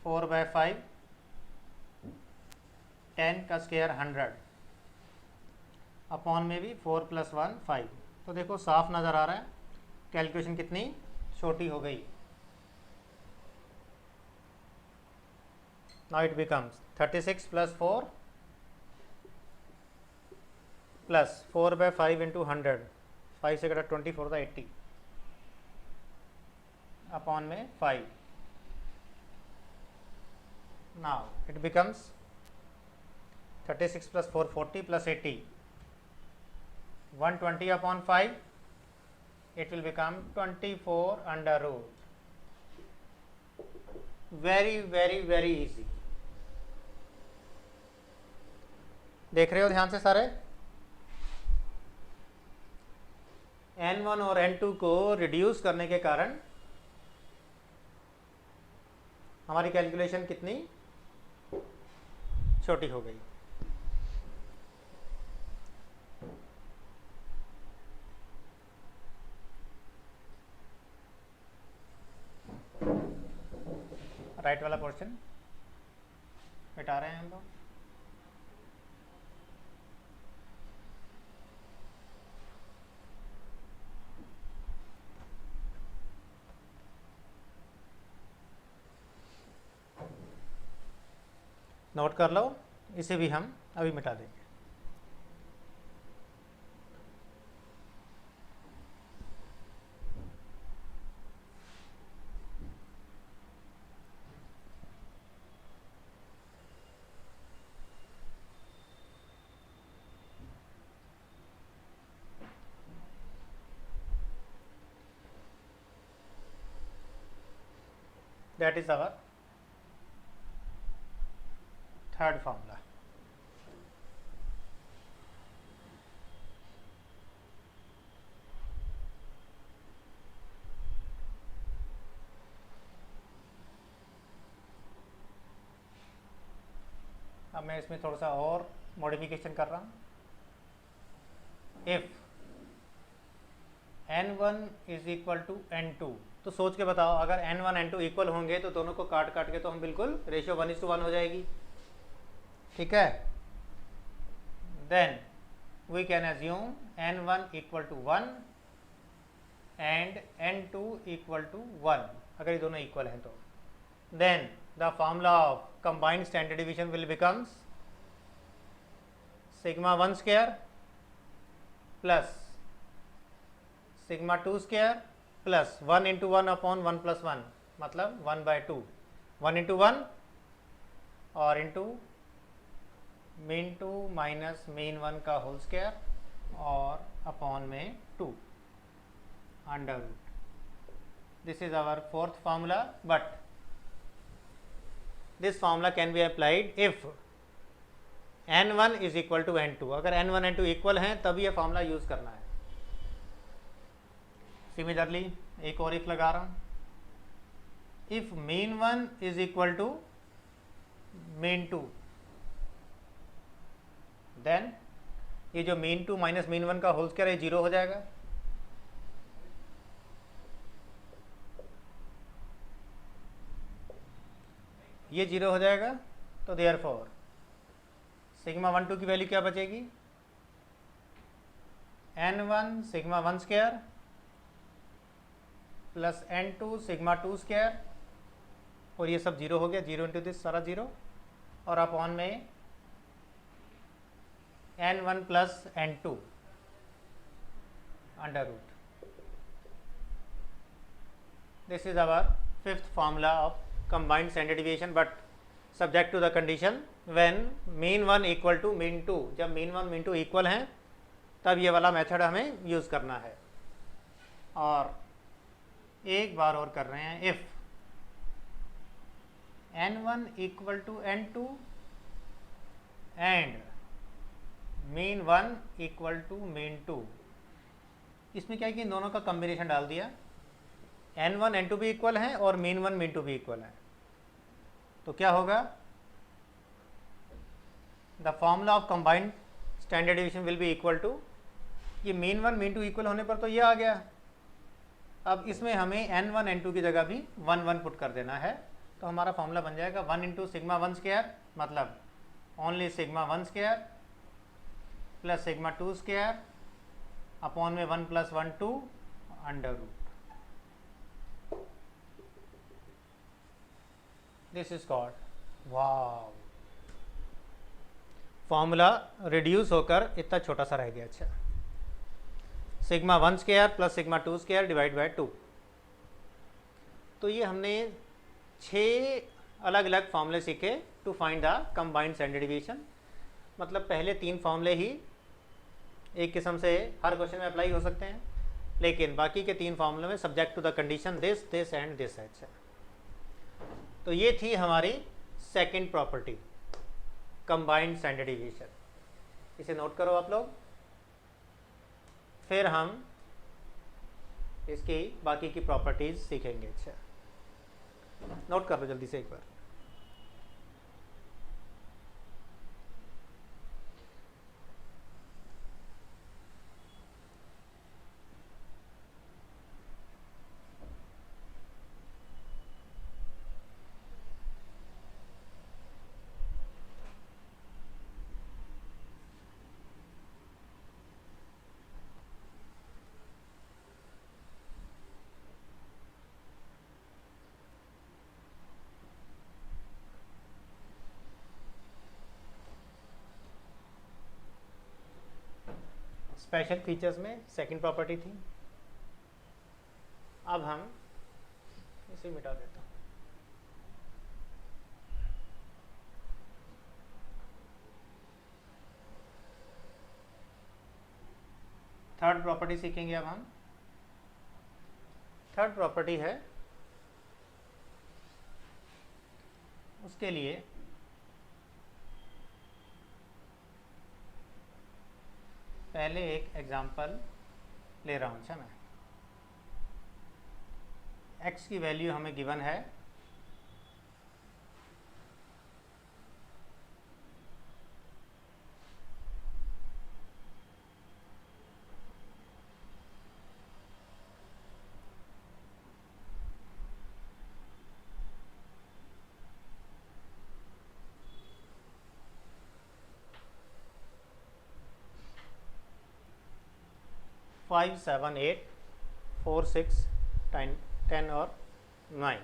4/5 10 का स्क्वायर 100 अपॉन में भी 4 + 1 5। तो देखो साफ नज़र आ रहा है कैलकुलेशन कितनी छोटी हो गई। Now it becomes 36 + 4 plus 4/5 into 100, 5 से कटा 24 था 80 अपॉन में 5। Now it becomes 36 + 4 40 + 80 120 upon 5, it will become 24 under root. Very very very easy. देख रहे हो ध्यान से सारे। n1 और n2 को रिड्यूस करने के कारण हमारी कैलकुलेशन कितनी छोटी हो गई। राइट वाला पोर्शन मिटा रहे हैं हम लोग। नोट कर लो, इसे भी हम अभी मिटा देंगे। That is our third formula. अब मैं इसमें थोड़ा सा और मॉडिफिकेशन कर रहा हूँ। If n1 is equal to n2, तो सोच के बताओ अगर n1 n2 इक्वल होंगे तो दोनों को काट काट के तो हम बिल्कुल रेशियो 1:1 हो जाएगी। ठीक है, then we can assume n1 equal to 1 and n2 equal to 1। अगर ये दोनों इक्वल हैं तो then the formula of combined standard division will becomes sigma 1 square plus sigma 2 square plus 1 into 1 upon 1 + 1, मतलब 1/2, 1 इंटू 1 और इंटू मीन 2 माइनस मीन 1 का whole square और upon में 2 under root. This is our fourth formula, but this formula can be applied if n1 is equal to n2। अगर n1 n2 equal हैं तब ये formula use करना है। Similarly एक और इफ लगा रहा हूं, if mean 1 is equal to mean 2, then ये जो मीन 2 माइनस मीन 1 का होल स्क्वायर है 0 हो जाएगा। ये 0 हो जाएगा, तो देयरफॉर सिग्मा 1 2 की वैल्यू क्या बचेगी, n1 sigma 1 square plus n2 sigma 2 square, और ये सब 0 हो गया, 0 इंटू दिस सारा 0, और अपॉन में n1 plus n2 under root. This is our fifth formula of combined standard deviation, but subject to the condition when mean 1 equal to mean 2। जब mean 1 mean 2 equal हैं तब ये वाला मेथड हमें use करना है। और एक बार और कर रहे हैं, if n1 equal to n2 and mean 1 equal to mean 2। इसमें क्या है कि इन दोनों का कॉम्बिनेशन डाल दिया, n1 n2 भी इक्वल हैं और mean 1 mean 2 भी इक्वल हैं, तो क्या होगा, the formula of combined standard division will be equal to, ये mean 1 mean 2 इक्वल होने पर तो ये आ गया। अब इसमें हमें n1 n2 की जगह भी 1 1 पुट कर देना है, तो हमारा फॉर्मूला बन जाएगा 1 इंटू सिग्मा 1 स्क्वायर, मतलब only sigma 1 square plus sigma 2 square upon में 1 + 1 2 under root. This is called wow, formula reduce होकर इतना छोटा सा रह गया। अच्छा, sigma 1 square plus sigma 2 square divide by 2। तो ये हमने 6 अलग अलग फॉर्मूले सीखे to find the combined standard division. मतलब पहले 3 फॉर्मूले ही एक किस्म से हर क्वेश्चन में अप्लाई हो सकते हैं, लेकिन बाकी के 3 फॉर्मूले में subject to the condition this this and this है। अच्छा, तो ये थी हमारी second property, combined standard division. इसे नोट करो आप लोग, फिर हम इसकी बाकी की प्रॉपर्टीज सीखेंगे। अच्छा, नोट कर लो जल्दी से एक बार। स्पेशल फीचर्स में सेकंड प्रॉपर्टी थी। अब हम इसे मिटा देता हूँ। थर्ड प्रॉपर्टी सीखेंगे अब हम। थर्ड प्रॉपर्टी है, उसके लिए पहले एक एग्जांपल ले रहा हूँ। अच्छा, मैं x की वैल्यू हमें गिवन है 5 7 8 4 6 10 और 9।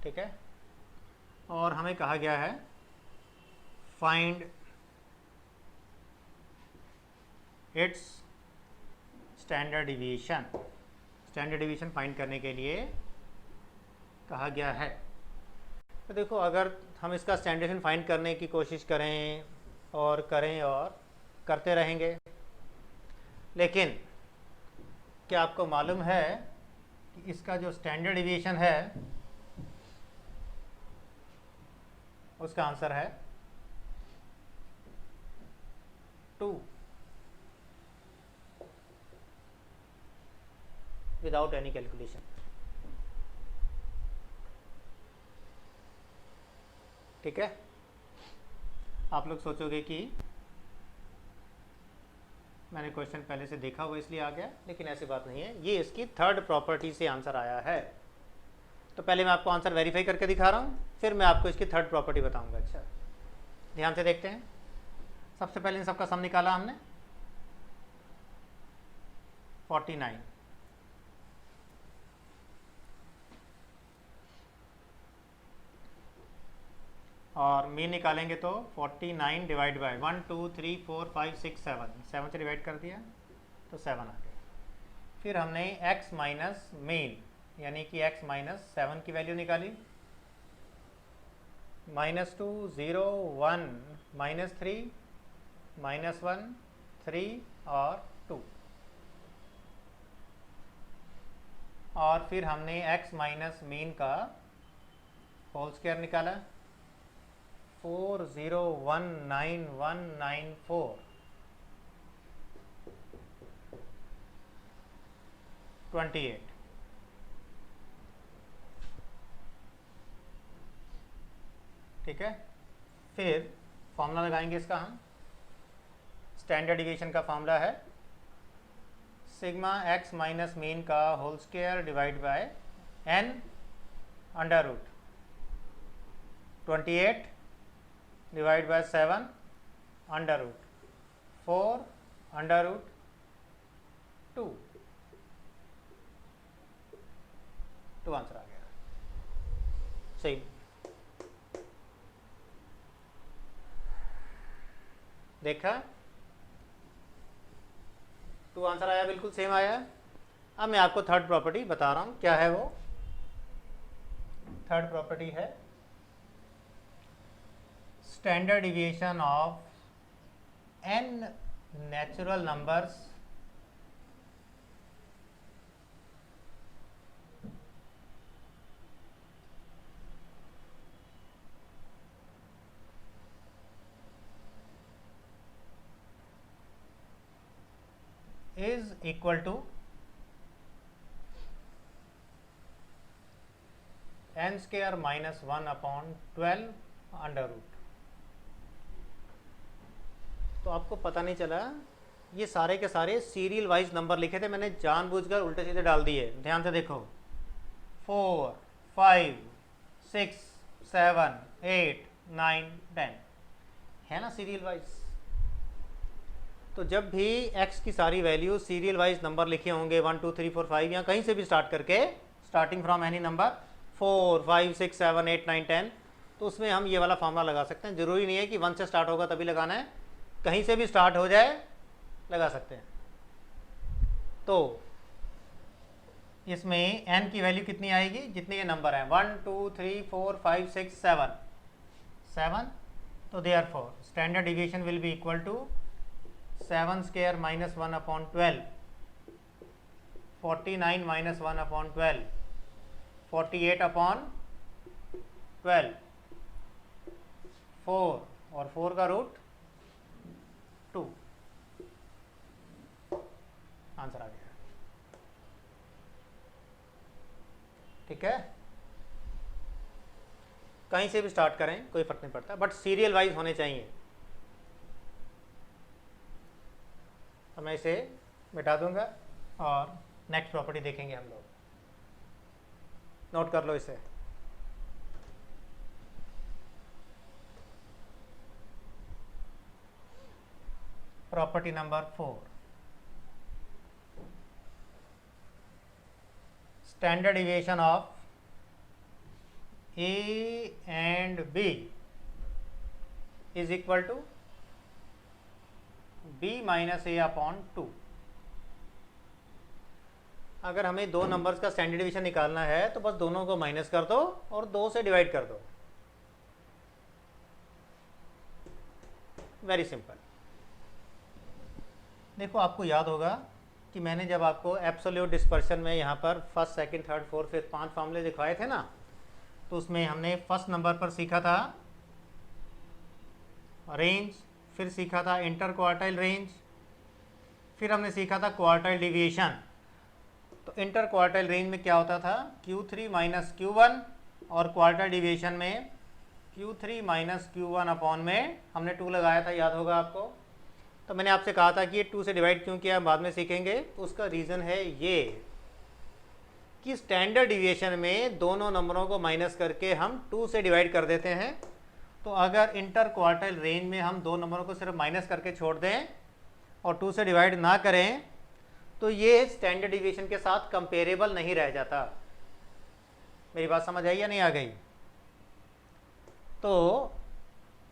ठीक है, और हमें कहा गया है find its standard division. Standard division find करने के लिए कहा गया है। तो देखो, अगर हम इसका स्टैंडर्ड डिवीजन फाइंड करने की कोशिश करें और करते रहेंगे, लेकिन क्या आपको मालूम है कि इसका जो स्टैंडर्ड डिवीजन है उसका आंसर है 2 विदाउट एनी कैलकुलेशन। ठीक है, आप लोग सोचोगे कि मैंने क्वेश्चन पहले से देखा हुआ इसलिए आ गया, लेकिन ऐसी बात नहीं है, ये इसकी थर्ड प्रॉपर्टी से आंसर आया है। तो पहले मैं आपको आंसर वेरीफाई करके दिखा रहा हूँ, फिर मैं आपको इसकी थर्ड प्रॉपर्टी बताऊंगा। अच्छा, ध्यान से देखते हैं। सबसे पहले इन सबका सम निकाला हमने 49, और मीन निकालेंगे तो 49 डिवाइड बाय 1 2 3 4 5 6 7 से डिवाइड कर दिया तो 7 आ गया। फिर हमने x माइनस मीन यानी कि x माइनस 7 की वैल्यू निकाली, -2 0 1 -3 -1 3 और 2। और फिर हमने x माइनस मीन का होल स्क्वायर निकाला 40199194 28। ठीक है, फिर फॉर्मूला लगाएंगे इसका हम। स्टैंडर्ड डिवीजन का फॉर्मूला है सिग्मा x माइनस मीन का whole square divide by n under root 28 divide by 7 under root 4 under root 2 answer आ गया सही। देखा 2 आंसर आया, बिल्कुल सेम आया। अब मैं आपको थर्ड प्रॉपर्टी बता रहा हूँ, क्या है वो। थर्ड प्रॉपर्टी है standard deviation of n natural numbers is equal to n square minus 1 upon 12 under root. तो आपको पता नहीं चला, ये सारे के सारे सीरियल वाइज नंबर लिखे थे, मैंने जानबूझकर उल्टे सीधे डाल दिए। ध्यान से देखो 4 5 6 7 8 9 10 है ना सीरियल वाइज। तो जब भी x की सारी वैल्यू सीरियल वाइज नंबर लिखे होंगे 1 2 3 4 5 या कहीं से भी स्टार्ट करके, स्टार्टिंग फ्रॉम एनी नंबर 4 5 6 7 8 9 10, तो उसमें हम ये वाला फॉर्मूला लगा सकते हैं। ज़रूरी नहीं है कि 1 से स्टार्ट होगा तभी लगाना है, कहीं से भी स्टार्ट हो जाए लगा सकते हैं। तो इसमें n की वैल्यू कितनी आएगी, जितने ये नंबर हैं 1 2 3 4 5 6 7, तो therefore standard deviation will be equal to 7 square minus 1 upon 12, 49 minus 1 upon 12, 48 upon 12, 4 और 4 का रूट 2, आंसर आ गया। ठीक है, कहीं से भी स्टार्ट करें कोई फर्क नहीं पड़ता, बट सीरियल वाइज होने चाहिए। तो मैं इसे मिटा दूंगा और नेक्स्ट प्रॉपर्टी देखेंगे हम लोग। नोट कर लो इसे। Property number 4, standard deviation of A and B is equal to B minus A upon 2। अगर हमें दो नंबर्स का स्टैंडर्ड डिवीजन निकालना है तो बस दोनों को माइनस कर दो और 2 से डिवाइड कर दो, वेरी सिंपल। देखो आपको याद होगा कि मैंने जब आपको एब्सोल्यूट डिस्पर्शन में यहाँ पर first second third fourth fifth 5 फॉर्मूले दिखाए थे ना, तो उसमें हमने फर्स्ट नंबर पर सीखा था रेंज, फिर सीखा था इंटर क्वार्टाइल रेंज, फिर हमने सीखा था क्वार्टाइल डिविएशन। तो इंटर क्वार्टाइल रेंज में क्या होता था, Q3 माइनस Q1, और क्वार्टाइल डिविएशन में Q3 माइनस Q1 अपॉन में हमने 2 लगाया था, याद होगा आपको। तो मैंने आपसे कहा था कि ये 2 से डिवाइड क्यों किया, बाद में सीखेंगे। तो उसका रीज़न है ये कि स्टैंडर्ड डिविएशन में दोनों नंबरों को माइनस करके हम 2 से डिवाइड कर देते हैं। तो अगर इंटर क्वार्टाइल रेंज में हम दो नंबरों को सिर्फ माइनस करके छोड़ दें और 2 से डिवाइड ना करें तो ये स्टैंडर्ड डिविएशन के साथ कंपेरेबल नहीं रह जाता। मेरी बात समझ आई या नहीं आ गई? तो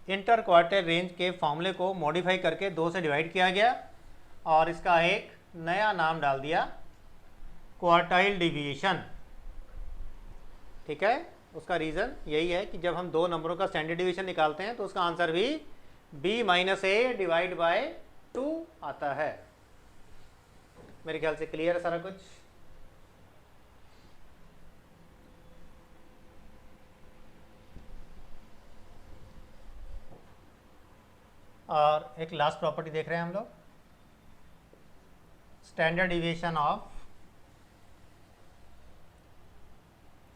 इंटर क्वार्टाइल रेंज के फॉर्मूले को मॉडिफाई करके 2 से डिवाइड किया गया और इसका एक नया नाम डाल दिया क्वार्टाइल डिविएशन। ठीक है, उसका रीज़न यही है कि जब हम दो नंबरों का स्टैंडर्ड डिवीजन निकालते हैं तो उसका आंसर भी b minus A divide by 2 आता है। मेरे ख्याल से क्लियर है सारा कुछ। और एक लास्ट प्रॉपर्टी देख रहे हैं हम लोग, standard deviation of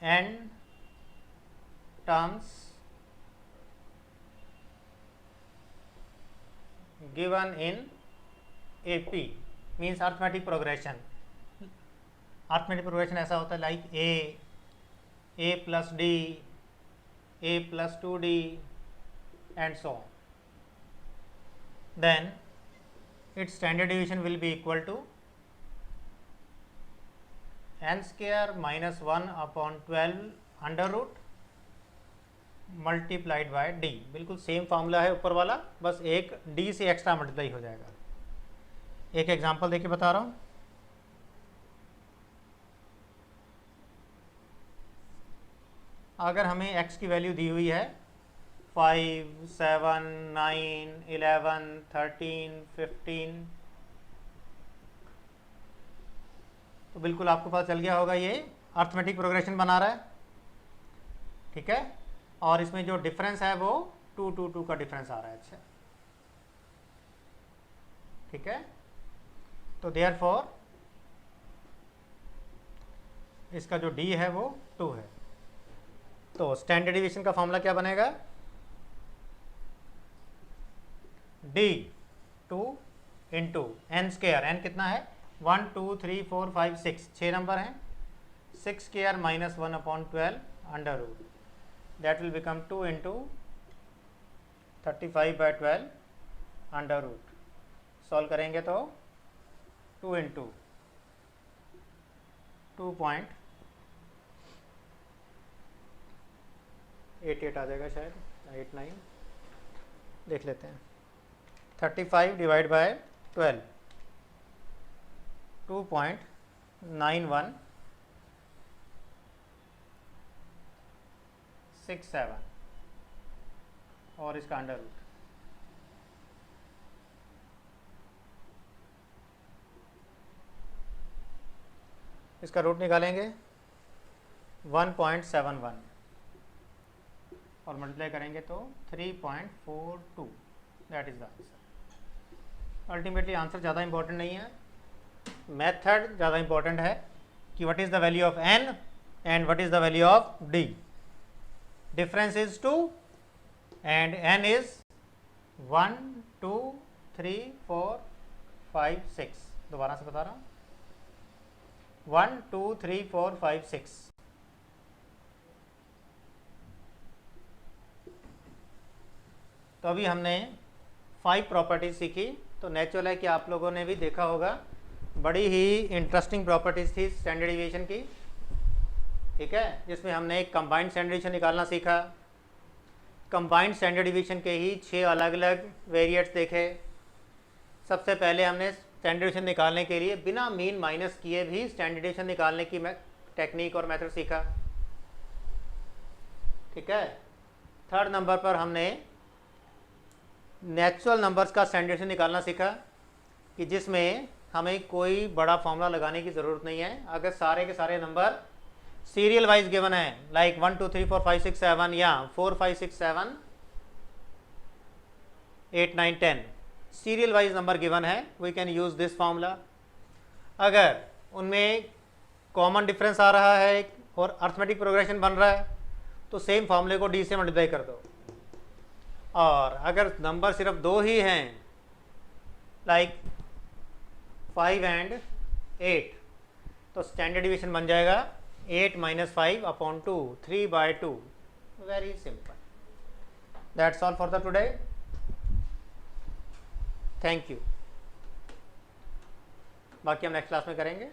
n terms given in AP means arithmetic progression। arithmetic progression ऐसा होता है like a plus d a plus 2d and so on. Then its standard deviation will be equal to n square minus 1 upon 12 under root multiplied by d. बिल्कुल same formula है ऊपर वाला, बस एक D से एक्स्ट्रा मल्टीप्लाई हो जाएगा. एक एग्जांपल देके बता रहा हूँ. अगर हमें x की वैल्यू दी हुई है 5, 7, 9, 11, 13, 15, तो बिल्कुल आपको पता चल गया होगा ये अर्थमेटिक प्रोग्रेशन बना रहा है. ठीक है, और इसमें जो डिफरेंस है वो 2, 2, 2 का डिफरेंस आ रहा है. अच्छा, ठीक है, तो देयरफॉर इसका जो d है वो 2 है. तो स्टैंडर्ड डिवीजन का फॉर्मूला क्या बनेगा? d 2 into n square. N कितना है? 1, 2, 3, 4, 5, 6, 6 नंबर हैं. 6 square minus 1 upon 12 under root. That will become 2 into 35/12 under root. Solve करेंगे तो 2 इंटू 2.88 आ जाएगा शायद, 89 देख लेते हैं. 35 डिवाइड बाय 12 2.9167 और इसका अंडर रूट. इसका रूट निकालेंगे 1.71 और मल्टीप्लाई करेंगे तो 3.42. That is the answer. Ultimately answer ज़्यादा इंपॉर्टेंट नहीं है, मेथड ज़्यादा इंपॉर्टेंट है कि what is the value of n and what is the value of d. Difference is 2 and n is 1, 2, 3, 4, 5, 6. दोबारा से बता रहा हूँ, 1, 2, 3, 4, 5, 6. तो अभी हमने 5 प्रॉपर्टीज सीखी. तो नेचुरल है कि आप लोगों ने भी देखा होगा, बड़ी ही इंटरेस्टिंग प्रॉपर्टीज थी स्टैंडर्ड डिवीजन की. ठीक है, जिसमें हमने एक कंबाइंड स्टैंडर्ड डिवीजन निकालना सीखा. कंबाइंड स्टैंडर्ड डिवीजन के ही 6 अलग अलग वेरिएट्स देखे. सबसे पहले हमने स्टैंडर्ड डिवीजन निकालने के लिए बिना मीन माइनस किए भी स्टैंडर्ड डिवीजन निकालने की टेक्निक और मेथड सीखा. ठीक है, थर्ड नंबर पर हमने नेचुरल नंबर्स का स्टैंडर्ड डिवीजन निकालना सीखा कि जिसमें हमें कोई बड़ा फॉर्मूला लगाने की ज़रूरत नहीं है. अगर सारे के सारे नंबर सीरियल वाइज गिवन है, लाइक 1, 2, 3, 4, 5, 6, 7 या 4, 5, 6, 7, 8, 9, 10 सीरियल वाइज नंबर गिवन है, we can use this formula. अगर उनमें कॉमन डिफरेंस आ रहा है और अर्थमेटिक प्रोग्रेशन बन रहा है तो सेम फार्मूले को d से मल्टीप्लाई कर दो. और अगर नंबर सिर्फ 2 ही हैं, लाइक 5 एंड 8, तो स्टैंडर्ड डिवीजन बन जाएगा 8 - 5 upon 2, 3/2. Very simple. That's all for the today. Thank you. बाकी हम नेक्स्ट क्लास में करेंगे.